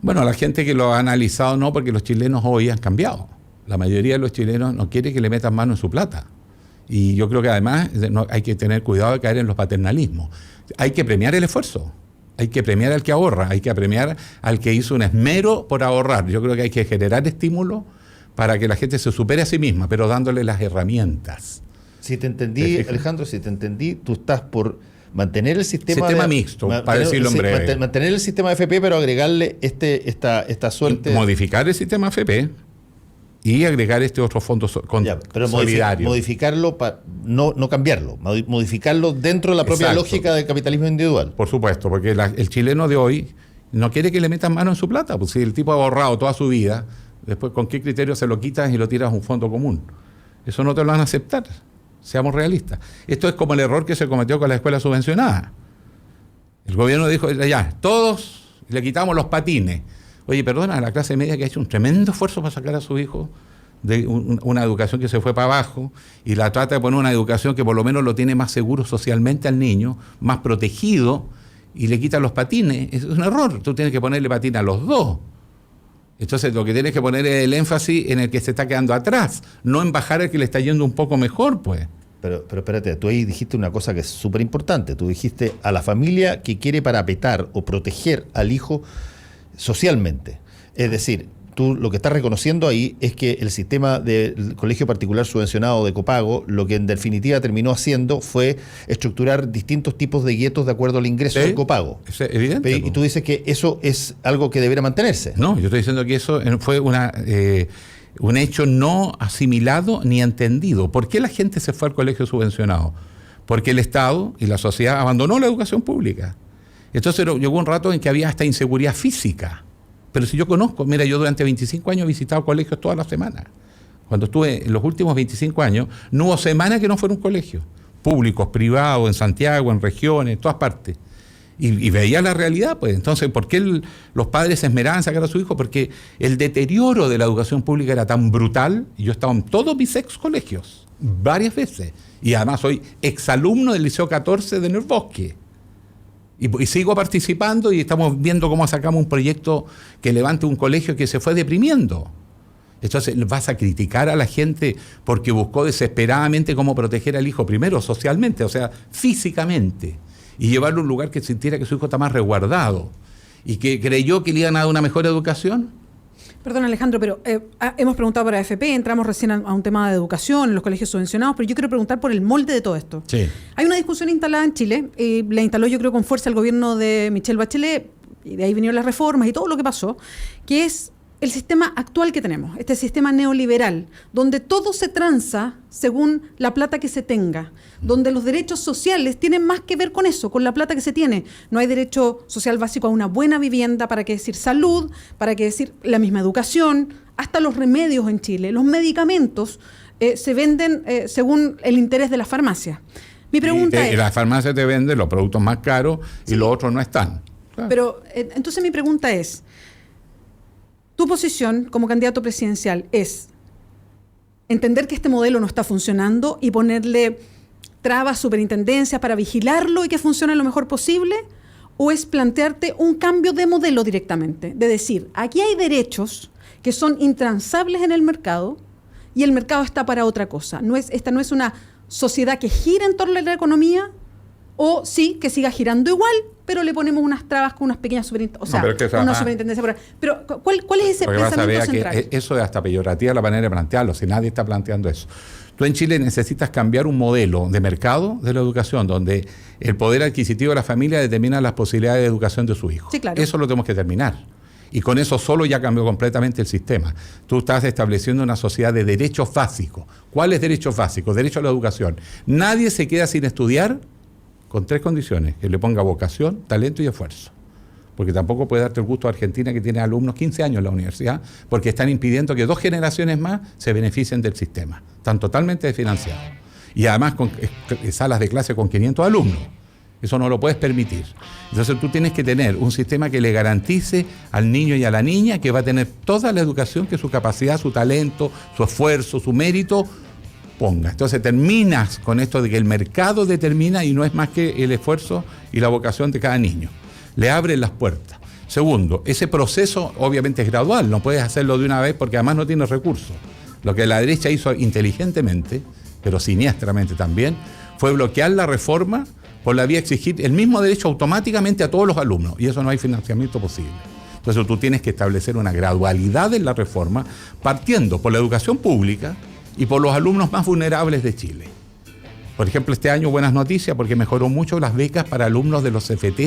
Bueno, la gente que lo ha analizado no, porque los chilenos hoy han cambiado. La mayoría de los chilenos no quiere que le metan mano en su plata. Y yo creo que además hay que tener cuidado de caer en los paternalismos. Hay que premiar el esfuerzo. Hay que premiar al que ahorra. Hay que premiar al que hizo un esmero por ahorrar. Yo creo que hay que generar estímulos para que la gente se supere a sí misma, pero dándole las herramientas. Si te entendí, Alejandro, tú estás por mantener el sistema mixto, para decirlo en breve. Mantener el sistema de FP, pero agregarle esta suerte. Modificar el sistema FP y agregar este otro fondo solidario. Modificarlo, no cambiarlo, modificarlo dentro de la propia lógica del capitalismo individual. Por supuesto, porque el chileno de hoy no quiere que le metan mano en su plata, pues si el tipo ha ahorrado toda su vida, después ¿con qué criterio se lo quitas y lo tiras a un fondo común? Eso no te lo van a aceptar. Seamos realistas. Esto es como el error que se cometió con la escuela subvencionada. El gobierno dijo, ya, todos le quitamos los patines. Oye, perdona, la clase media que ha hecho un tremendo esfuerzo para sacar a su hijo de una educación que se fue para abajo y la trata de poner una educación que por lo menos lo tiene más seguro socialmente al niño, más protegido, y le quita los patines. Es un error. Tú tienes que ponerle patines a los dos. Entonces lo que tienes que poner es el énfasis en el que se está quedando atrás, no en bajar al que le está yendo un poco mejor, pues. Pero espérate, tú ahí dijiste una cosa que es súper importante. Tú dijiste a la familia que quiere parapetar o proteger al hijo socialmente. Es decir, tú lo que estás reconociendo ahí es que el sistema del colegio particular subvencionado de copago, lo que en definitiva terminó haciendo fue estructurar distintos tipos de guetos de acuerdo al ingreso del copago. Es evidente. Y tú dices que eso es algo que debería mantenerse. No, yo estoy diciendo que eso fue un hecho no asimilado ni entendido. ¿Por qué la gente se fue al colegio subvencionado? Porque el Estado y la sociedad abandonó la educación pública. Entonces llegó un rato en que había hasta inseguridad física. Pero si yo conozco, mira, yo durante 25 años he visitado colegios todas las semanas. Cuando estuve en los últimos 25 años, no hubo semana que no fuera un colegio. Públicos, privados, en Santiago, en regiones, en todas partes. Y veía la realidad, pues. Entonces, ¿por qué los padres se esmeraban en sacar a su hijo? Porque el deterioro de la educación pública era tan brutal. Y yo estaba en todos mis ex colegios, varias veces. Y además soy exalumno del Liceo 14 de Nuevo Bosque. Y sigo participando y estamos viendo cómo sacamos un proyecto que levante un colegio que se fue deprimiendo. Entonces vas a criticar a la gente porque buscó desesperadamente cómo proteger al hijo, primero socialmente, o sea, físicamente, y llevarlo a un lugar que sintiera que su hijo está más resguardado y que creyó que le iban a dar una mejor educación. Perdón, Alejandro, pero hemos preguntado por AFP, entramos recién a un tema de educación, en los colegios subvencionados, pero yo quiero preguntar por el molde de todo esto. Sí. Hay una discusión instalada en Chile, la instaló yo creo con fuerza el gobierno de Michelle Bachelet, y de ahí vinieron las reformas y todo lo que pasó, que es el sistema actual que tenemos, este sistema neoliberal, donde todo se transa según la plata que se tenga, donde los derechos sociales tienen más que ver con eso, con la plata que se tiene. No hay derecho social básico a una buena vivienda, para qué decir salud, para qué decir la misma educación, hasta los remedios en Chile. Los medicamentos se venden según el interés de la farmacia. Mi pregunta es... La farmacia te vende los productos más caros y los otros no están. Claro. Pero entonces mi pregunta es... Tu posición como candidato presidencial es entender que este modelo no está funcionando y ponerle trabas, superintendencias para vigilarlo y que funcione lo mejor posible, o es plantearte un cambio de modelo directamente, de decir, aquí hay derechos que son intransables en el mercado y el mercado está para otra cosa. Esta no es una sociedad que gira en torno a la economía, o sí, que siga girando igual, pero le ponemos unas trabas con unas pequeñas superintendencias. Una superintendencia. Pero, ¿cuál es ese pensamiento central? Que eso es hasta peyorativa la manera de plantearlo, si nadie está planteando eso. Tú en Chile necesitas cambiar un modelo de mercado de la educación, donde el poder adquisitivo de la familia determina las posibilidades de educación de su hijo. Sí, claro. Eso lo tenemos que terminar. Y con eso solo ya cambió completamente el sistema. Tú estás estableciendo una sociedad de derechos básicos. ¿Cuáles derechos básicos? Derecho a la educación. Nadie se queda sin estudiar con 3 condiciones: que le ponga vocación, talento y esfuerzo. porque tampoco puede darte el gusto a Argentina, que tiene alumnos 15 años en la universidad, porque están impidiendo que 2 generaciones más se beneficien del sistema. Están totalmente desfinanciados. Y además con salas de clase con 500 alumnos. Eso no lo puedes permitir. Entonces tú tienes que tener un sistema que le garantice al niño y a la niña que va a tener toda la educación que su capacidad, su talento, su esfuerzo, su mérito ponga. Entonces terminas con esto de que el mercado determina y no es más que el esfuerzo y la vocación de cada niño. Le abren las puertas. Segundo, ese proceso obviamente es gradual, no puedes hacerlo de una vez porque además no tienes recursos. Lo que la derecha hizo inteligentemente, pero siniestramente también, fue bloquear la reforma por la vía de exigir el mismo derecho automáticamente a todos los alumnos, y eso no hay financiamiento posible. Entonces tú tienes que establecer una gradualidad en la reforma, partiendo por la educación pública y por los alumnos más vulnerables de Chile. Por ejemplo, este año buenas noticias porque mejoró mucho las becas para alumnos de los CFT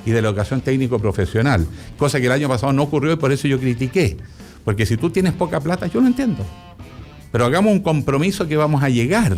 y de la educación técnico profesional, cosa que el año pasado no ocurrió y por eso yo critiqué. Porque si tú tienes poca plata, yo lo entiendo. Pero hagamos un compromiso que vamos a llegar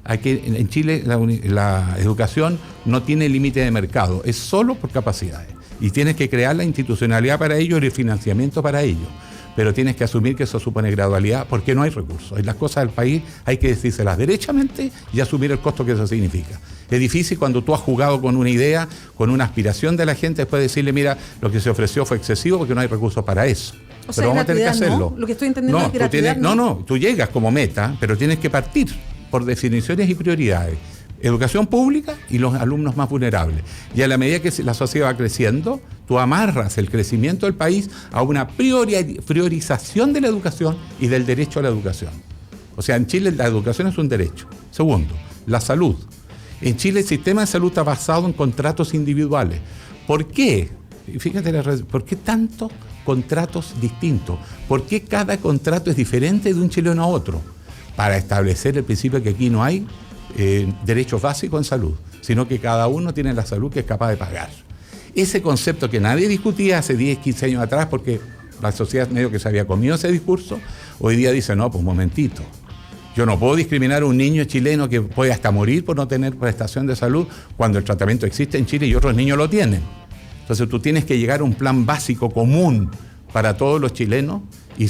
a que en Chile la educación no tiene límite de mercado, es solo por capacidades. Y tienes que crear la institucionalidad para ello y el financiamiento para ello. Pero tienes que asumir que eso supone gradualidad porque no hay recursos. En las cosas del país hay que decírselas derechamente y asumir el costo que eso significa. Es difícil cuando tú has jugado con una idea, con una aspiración de la gente, después decirle, mira, lo que se ofreció fue excesivo porque no hay recursos para eso. O sea, pero vamos a tener que hacerlo. ¿No? Lo que estoy entendiendo es gratuidad, tú llegas como meta, pero tienes que partir por definiciones y prioridades. Educación pública y los alumnos más vulnerables. Y a la medida que la sociedad va creciendo, tú amarras el crecimiento del país a una priorización de la educación y del derecho a la educación. O sea, en Chile la educación es un derecho. Segundo, la salud. En Chile el sistema de salud está basado en contratos individuales. ¿Por qué? Fíjate, ¿por qué tantos contratos distintos? ¿Por qué cada contrato es diferente de un chileno a otro? Para establecer el principio que aquí no hay derechos básicos en salud, sino que cada uno tiene la salud que es capaz de pagar. Ese concepto que nadie discutía hace 10, 15 años atrás, porque la sociedad medio que se había comido ese discurso, hoy día dice, no, pues un momentito, yo no puedo discriminar a un niño chileno que puede hasta morir por no tener prestación de salud cuando el tratamiento existe en Chile y otros niños lo tienen. Entonces tú tienes que llegar a un plan básico común para todos los chilenos y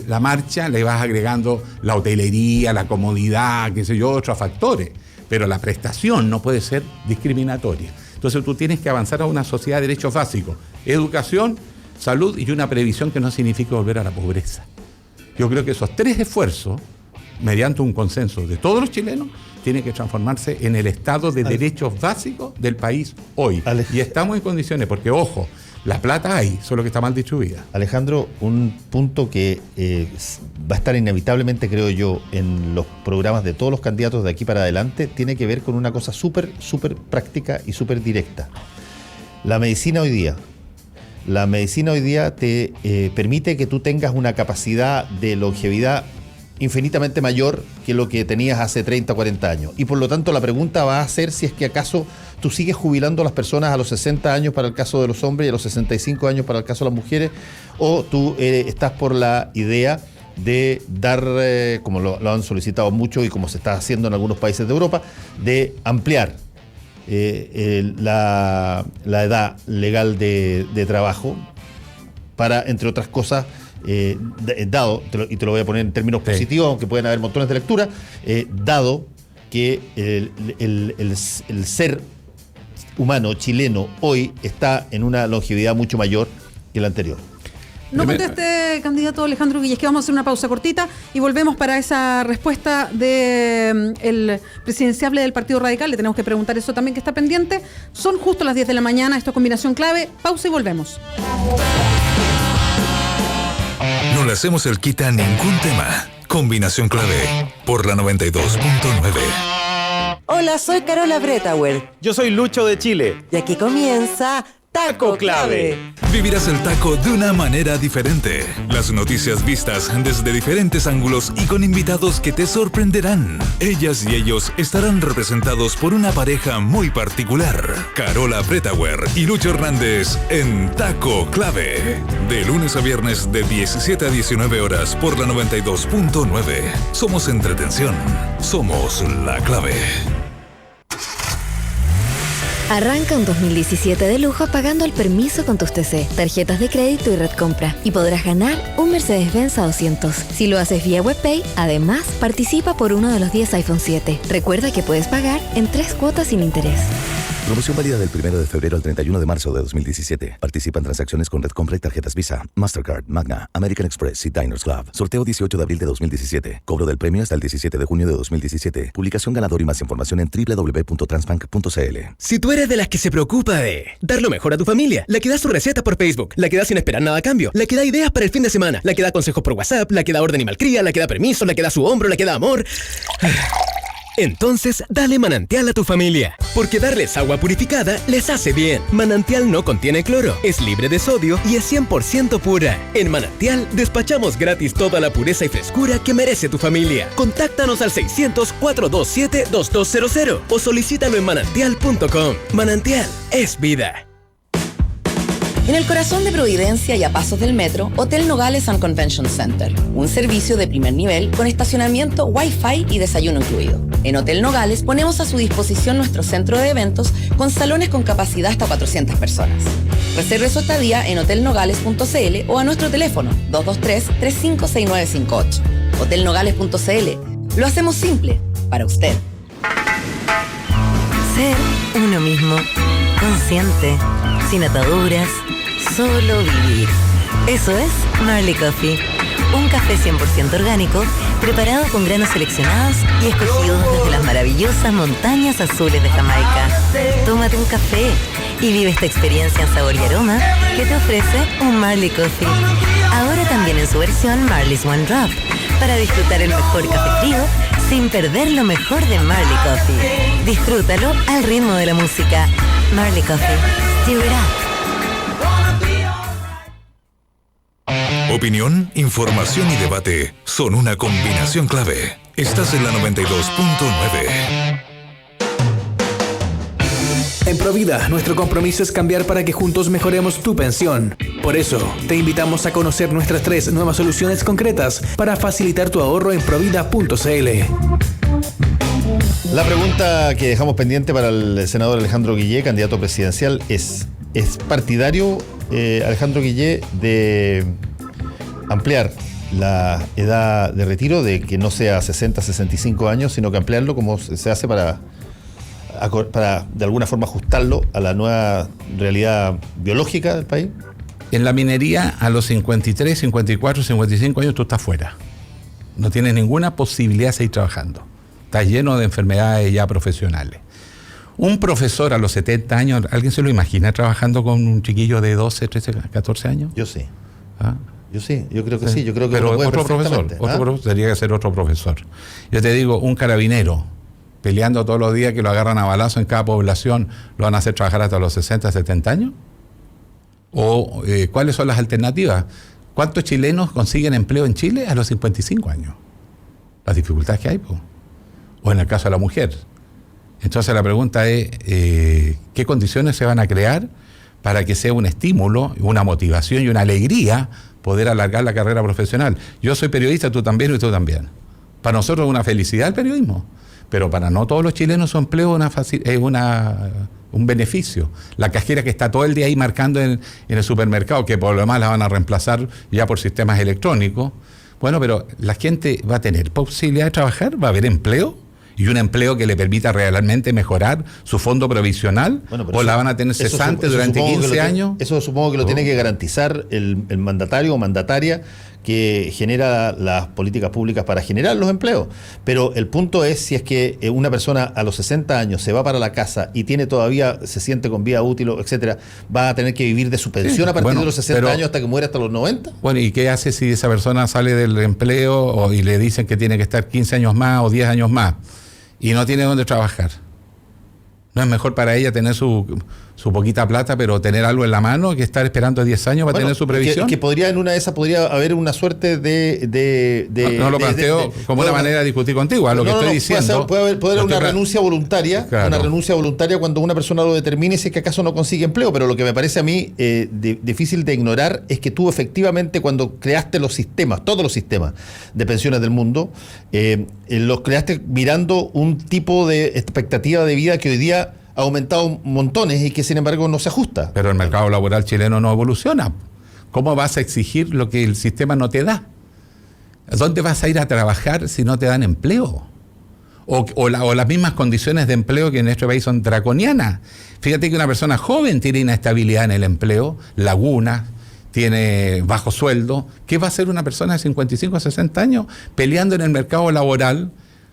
la marcha le vas agregando la hotelería, la comodidad, qué sé yo, otros factores, pero la prestación no puede ser discriminatoria. Entonces tú tienes que avanzar a una sociedad de derechos básicos, educación, salud y una previsión que no signifique volver a la pobreza. Yo creo que esos 3 esfuerzos, mediante un consenso de todos los chilenos, tiene que transformarse en el estado de derechos básicos del país hoy. Y estamos en condiciones, porque ojo, la plata hay, solo que está mal distribuida. Alejandro, un punto que va a estar inevitablemente, creo yo, en los programas de todos los candidatos de aquí para adelante, tiene que ver con una cosa súper práctica y súper directa. La medicina hoy día te permite que tú tengas una capacidad de longevidad infinitamente mayor que lo que tenías hace 30 o 40 años. Y por lo tanto la pregunta va a ser si es que acaso tú sigues jubilando a las personas a los 60 años para el caso de los hombres y a los 65 años para el caso de las mujeres, o tú estás por la idea de dar, como lo han solicitado mucho y como se está haciendo en algunos países de Europa, de ampliar la edad legal de trabajo para, entre otras cosas, dado, y te lo voy a poner en términos positivos, aunque pueden haber montones de lectura, dado que el ser humano chileno hoy está en una longevidad mucho mayor que la anterior. No conteste, candidato Alejandro Guille, es que vamos a hacer una pausa cortita y volvemos para esa respuesta del presidenciable del Partido Radical. Le tenemos que preguntar eso también, que está pendiente. Son justo las 10 de la mañana, esto es Combinación Clave. Pausa y volvemos. No le hacemos el quita a ningún tema. Combinación Clave por la 92.9. Hola, soy Carola Bretauer. Yo soy Lucho de Chile. Y aquí comienza Taco Clave. Vivirás el taco de una manera diferente. Las noticias vistas desde diferentes ángulos y con invitados que te sorprenderán. Ellas y ellos estarán representados por una pareja muy particular. Carola Bretauer y Lucho Hernández en Taco Clave. De lunes a viernes de 17 a 19 horas por la 92.9. Somos entretención. Somos la clave. Arranca un 2017 de lujo pagando al permiso con tus TC, tarjetas de crédito y Red Compra. Y podrás ganar un Mercedes-Benz A200. Si lo haces vía WebPay, además, participa por uno de los 10 iPhone 7. Recuerda que puedes pagar en 3 cuotas sin interés. Promoción válida del 1 de febrero al 31 de marzo de 2017. Participa en transacciones con Red Compra y tarjetas Visa, Mastercard, Magna, American Express y Diners Club. Sorteo 18 de abril de 2017. Cobro del premio hasta el 17 de junio de 2017. Publicación ganador y más información en www.transbank.cl. Si tú eres de las que se preocupa de dar lo mejor a tu familia, la que da su receta por Facebook, la que da sin esperar nada a cambio, la que da ideas para el fin de semana, la que da consejos por WhatsApp, la que da orden y malcría, la que da permiso, la que da su hombro, la que da amor... Entonces, dale Manantial a tu familia, porque darles agua purificada les hace bien. Manantial no contiene cloro, es libre de sodio y es 100% pura. En Manantial, despachamos gratis toda la pureza y frescura que merece tu familia. Contáctanos al 600-427-2200 o solicítalo en manantial.com. Manantial es vida. En el corazón de Providencia y a pasos del metro, Hotel Nogales and Convention Center. Un servicio de primer nivel con estacionamiento, Wi-Fi y desayuno incluido. En Hotel Nogales ponemos a su disposición nuestro centro de eventos con salones con capacidad hasta 400 personas. Reserve su estadía en hotelnogales.cl o a nuestro teléfono 223-356958. Hotelnogales.cl. Lo hacemos simple para usted. Ser uno mismo, consciente, sin ataduras, solo vivir. Eso es Marley Coffee. Un café 100% orgánico, preparado con granos seleccionados y escogidos desde las maravillosas montañas azules de Jamaica. Tómate un café y vive esta experiencia en sabor y aroma que te ofrece un Marley Coffee. Ahora también en su versión Marley's One Drop, para disfrutar el mejor café frío sin perder lo mejor de Marley Coffee. Disfrútalo al ritmo de la música. Marley Coffee. Stir it up. Opinión, información y debate son una combinación clave. Estás en la 92.9. En Provida, nuestro compromiso es cambiar para que juntos mejoremos tu pensión. Por eso, te invitamos a conocer nuestras 3 nuevas soluciones concretas para facilitar tu ahorro en provida.cl. La pregunta que dejamos pendiente para el senador Alejandro Guillé, candidato presidencial, ¿es partidario Alejandro Guillé de ampliar la edad de retiro, de que no sea 60, 65 años, sino que ampliarlo como se hace para de alguna forma ajustarlo a la nueva realidad biológica del país? En la minería, a los 53, 54, 55 años tú estás fuera. No tienes ninguna posibilidad de seguir trabajando. Estás lleno de enfermedades ya profesionales. Un profesor a los 70 años, ¿alguien se lo imagina trabajando con un chiquillo de 12, 13, 14 años? Yo sí. ¿Ah? Yo sí, yo creo que sí. Yo creo que pero otro profesor, tendría que ser otro profesor. Yo te digo, un carabinero peleando todos los días, que lo agarran a balazo en cada población, ¿lo van a hacer trabajar hasta los 60, 70 años? ¿O cuáles son las alternativas? ¿Cuántos chilenos consiguen empleo en Chile a los 55 años? Las dificultades que hay, po. O en el caso de la mujer. Entonces la pregunta es, ¿qué condiciones se van a crear para que sea un estímulo, una motivación y una alegría poder alargar la carrera profesional? Yo soy periodista, tú también y tú también. Para nosotros es una felicidad el periodismo, pero para no todos los chilenos su empleo es un beneficio. La cajera que está todo el día ahí marcando en el supermercado, que por lo demás la van a reemplazar ya por sistemas electrónicos. Bueno, pero la gente va a tener posibilidad de trabajar, va a haber empleo, y un empleo que le permita realmente mejorar su fondo provisional, o eso, la van a tener cesante durante 15 años. Eso supongo que lo tiene que garantizar el mandatario o mandataria que genera las políticas públicas para generar los empleos. Pero el punto es, si es que una persona a los 60 años se va para la casa y se siente con vida útil, etcétera, va a tener que vivir de su pensión a partir de los 60 años hasta que muera hasta los 90. Bueno, ¿y qué hace si esa persona sale del empleo y le dicen que tiene que estar 15 años más o 10 años más y no tiene dónde trabajar? ¿No es mejor para ella tener su poquita plata, pero tener algo en la mano, que estar esperando 10 años para tener su previsión? Que podría, en una de esas, podría haber una suerte no lo planteo como una manera de discutir contigo, a lo que estoy diciendo. Puede haber una renuncia voluntaria, claro. Una renuncia voluntaria cuando una persona lo determine, si es que acaso no consigue empleo. Pero lo que me parece a mí difícil de ignorar es que tú efectivamente, cuando creaste los sistemas, todos los sistemas de pensiones del mundo, los creaste mirando un tipo de expectativa de vida que hoy día ha aumentado montones y que sin embargo no se ajusta. Pero el mercado laboral chileno no evoluciona. ¿Cómo vas a exigir lo que el sistema no te da? ¿Dónde vas a ir a trabajar si no te dan empleo? O las mismas condiciones de empleo que en nuestro país son draconianas. Fíjate que una persona joven tiene inestabilidad en el empleo, lagunas, tiene bajo sueldo. ¿Qué va a hacer una persona de 55 a 60 años peleando en el mercado laboral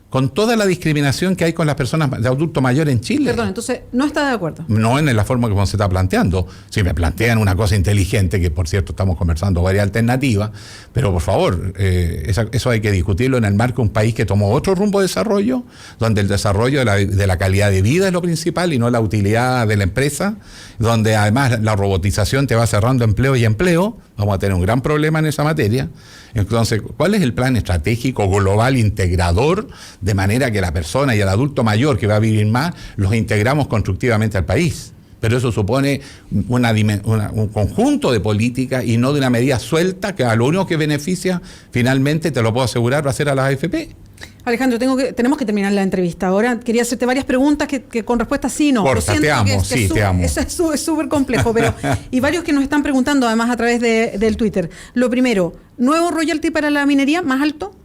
con toda la discriminación que hay con las personas de adulto mayor en Chile? Perdón, entonces, ¿no está de acuerdo? No en la forma como se está planteando. Si me plantean una cosa inteligente, que por cierto estamos conversando varias alternativas, pero por favor, eso hay que discutirlo en el marco de un país que tomó otro rumbo de desarrollo, donde el desarrollo de la calidad de vida es lo principal y no la utilidad de la empresa, donde además la robotización te va cerrando empleo y empleo. Vamos a tener un gran problema en esa materia. Entonces, ¿cuál es el plan estratégico global integrador de manera que la persona y el adulto mayor que va a vivir más los integramos constructivamente al país? Pero eso supone un conjunto de políticas y no de una medida suelta que a lo único que beneficia finalmente, te lo puedo asegurar, va a ser a las AFP. Alejandro, tenemos que terminar la entrevista. Ahora quería hacerte varias preguntas que con respuesta sí no. Corta, te amo, sí, te amo. Eso es súper complejo, pero y varios que nos están preguntando además a través del Twitter. Lo primero, ¿nuevo royalty para la minería más alto?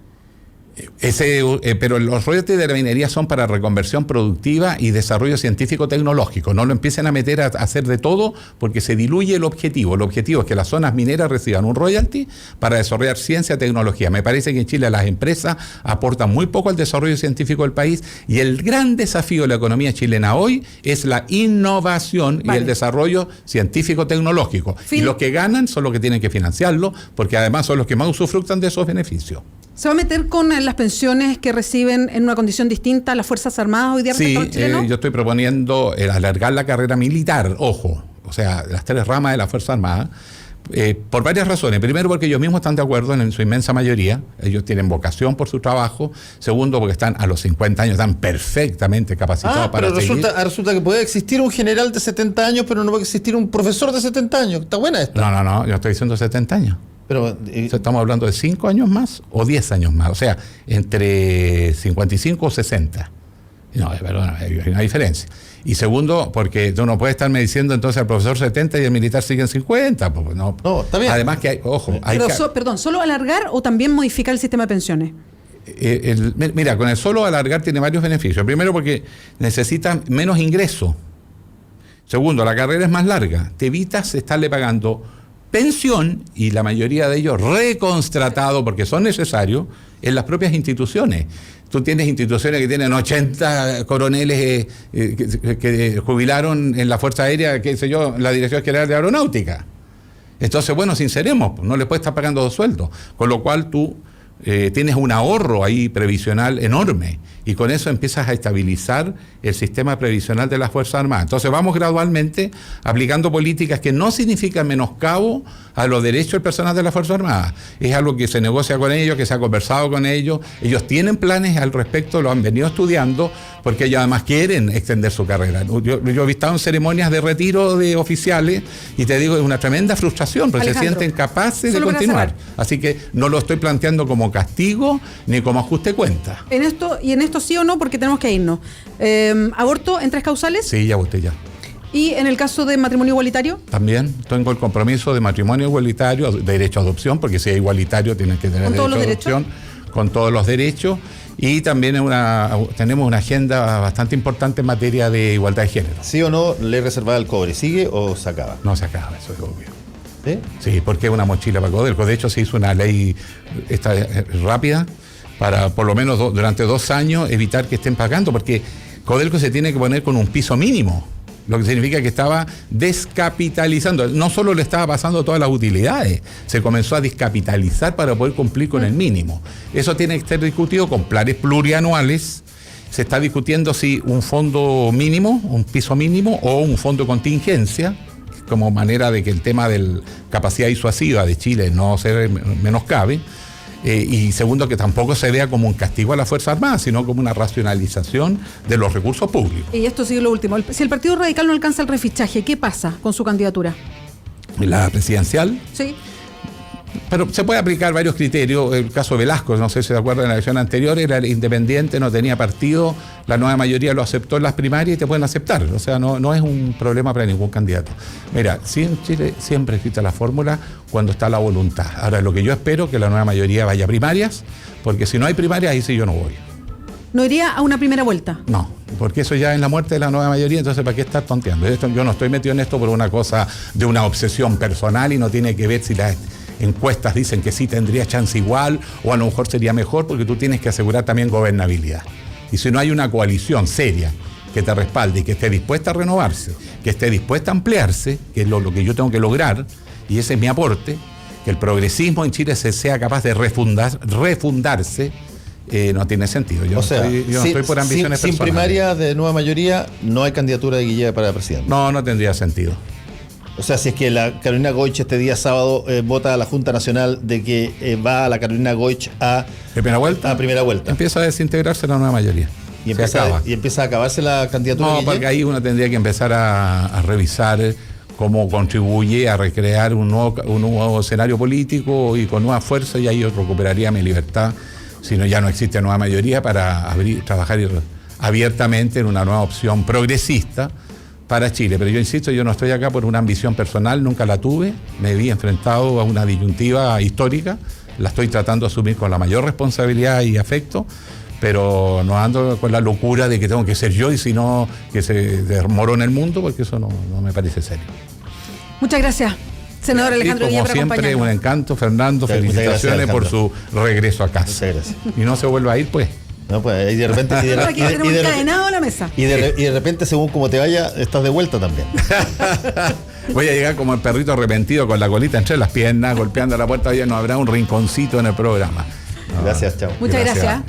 Pero los royalties de la minería son para reconversión productiva y desarrollo científico-tecnológico. No lo empiecen a meter a hacer de todo porque se diluye el objetivo. El objetivo es que las zonas mineras reciban un royalty para desarrollar ciencia y tecnología. Me parece que en Chile las empresas aportan muy poco al desarrollo científico del país y el gran desafío de la economía chilena hoy es la innovación y el desarrollo científico-tecnológico. Y los que ganan son los que tienen que financiarlo porque además son los que más usufructan de esos beneficios. ¿Se va a meter con las pensiones que reciben en una condición distinta las Fuerzas Armadas hoy día? Sí, yo estoy proponiendo alargar la carrera militar, ojo, o sea, las 3 ramas de la Fuerza Armada, por varias razones. Primero, porque ellos mismos están de acuerdo en su inmensa mayoría, ellos tienen vocación por su trabajo. Segundo, porque están a los 50 años, están perfectamente capacitados para seguir. Pero resulta que puede existir un general de 70 años, pero no puede existir un profesor de 70 años. Está buena esta. No, yo estoy diciendo 70 años. Pero, estamos hablando de 5 años más o 10 años más, o sea, entre 55 o 60. No, perdona, hay una diferencia. Y segundo, porque tú no puedes estarme diciendo entonces al profesor 70 y el militar sigue en 50. Pues no, está bien. Además que hay, ojo, perdón, ¿solo alargar o también modificar el sistema de pensiones? Mira, con el solo alargar tiene varios beneficios. Primero, porque necesitan menos ingreso. Segundo, la carrera es más larga. Te evitas estarle pagando pensión, y la mayoría de ellos recontratado porque son necesarios en las propias instituciones. Tú tienes instituciones que tienen 80 coroneles que jubilaron en la Fuerza Aérea, qué sé yo, la Dirección General de Aeronáutica. Entonces, bueno, sinceremos, no les puedes estar pagando 2 sueldos, con lo cual tú tienes un ahorro ahí previsional enorme y con eso empiezas a estabilizar el sistema previsional de las Fuerzas Armadas. Entonces vamos gradualmente aplicando políticas que no significan menoscabo a los derechos del personal de las Fuerzas Armadas. Es algo que se negocia con ellos, que se ha conversado con ellos. Ellos tienen planes al respecto, lo han venido estudiando, porque ellos además quieren extender su carrera. Yo he estado en ceremonias de retiro de oficiales y te digo, es una tremenda frustración, porque se sienten capaces de continuar. Así que no lo estoy planteando como castigo ni como ajuste de cuenta. En esto sí o no, porque tenemos que irnos. ¿Aborto en 3 causales? Sí, ya usted ya. ¿Y en el caso de matrimonio igualitario? También tengo el compromiso de matrimonio igualitario, derecho a adopción, porque si es igualitario tienen que tener derecho a adopción con todos los derechos. Y también tenemos una agenda bastante importante en materia de igualdad de género. ¿Sí o no ley reservada al cobre? ¿Sigue o se acaba? No se acaba, eso es obvio. Sí, porque es una mochila para Codelco. De hecho, se hizo una ley rápida para por lo menos durante 2 años evitar que estén pagando, porque Codelco se tiene que poner con un piso mínimo, lo que significa que estaba descapitalizando. No solo le estaba pasando todas las utilidades, se comenzó a descapitalizar para poder cumplir con el mínimo. Eso tiene que ser discutido con planes plurianuales. Se está discutiendo si un fondo mínimo, un piso mínimo o un fondo de contingencia, como manera de que el tema de la capacidad disuasiva de Chile no se menoscabe. Y segundo, que tampoco se vea como un castigo a las Fuerzas Armadas, sino como una racionalización de los recursos públicos. Y esto sigue lo último. Si el Partido Radical no alcanza el refichaje, ¿qué pasa con su candidatura? ¿La presidencial? Sí. Pero se puede aplicar varios criterios. El caso de Velasco, no sé si se acuerdan, en la elección anterior era independiente, no tenía partido, la nueva mayoría lo aceptó en las primarias y te pueden aceptar. O sea, no es un problema para ningún candidato. Mira, sí, en Chile siempre existe la fórmula cuando está la voluntad. Ahora, lo que yo espero es que la nueva mayoría vaya a primarias, porque si no hay primarias, ahí sí yo no voy. ¿No iría a una primera vuelta? No, porque eso ya es la muerte de la nueva mayoría, entonces ¿para qué estar tonteando? Yo no estoy metido en esto por una cosa de una obsesión personal y no tiene que ver si las encuestas dicen que sí tendría chance igual o a lo mejor sería mejor, porque tú tienes que asegurar también gobernabilidad. Y si no hay una coalición seria que te respalde y que esté dispuesta a renovarse, que esté dispuesta a ampliarse, que es lo que yo tengo que lograr, y ese es mi aporte, que el progresismo en Chile sea capaz de refundarse, no tiene sentido. Yo no estoy por ambiciones personales. Sin primaria de nueva mayoría, no hay candidatura de Guille para presidente. No tendría sentido. O sea, si es que la Carolina Goich este día sábado vota a la Junta Nacional de que va a la Carolina Goich a primera vuelta. A primera vuelta. Empieza a desintegrarse la nueva mayoría. Y empieza a acabarse la candidatura. No, porque ahí uno tendría que empezar a revisar cómo contribuye a recrear un nuevo escenario político y con nueva fuerza, y ahí yo recuperaría mi libertad, si no ya no existe nueva mayoría, para trabajar abiertamente en una nueva opción progresista para Chile. Pero yo insisto, yo no estoy acá por una ambición personal, nunca la tuve, me vi enfrentado a una disyuntiva histórica, la estoy tratando de asumir con la mayor responsabilidad y afecto, pero no ando con la locura de que tengo que ser yo y si no que se desmorone el mundo, porque eso no me parece serio. Muchas gracias, senador Alejandro Guille, por acompañarnos. Como siempre, un encanto, Fernando, felicitaciones por su regreso a casa. Muchas gracias. Y no se vuelva a ir, pues. No, pues, y de repente. Encadenado a la mesa. Y de repente, según como te vaya, estás de vuelta también. Voy a llegar como el perrito arrepentido con la colita entre las piernas, golpeando la puerta. Oye, no habrá un rinconcito en el programa. Gracias, chao. Muchas gracias.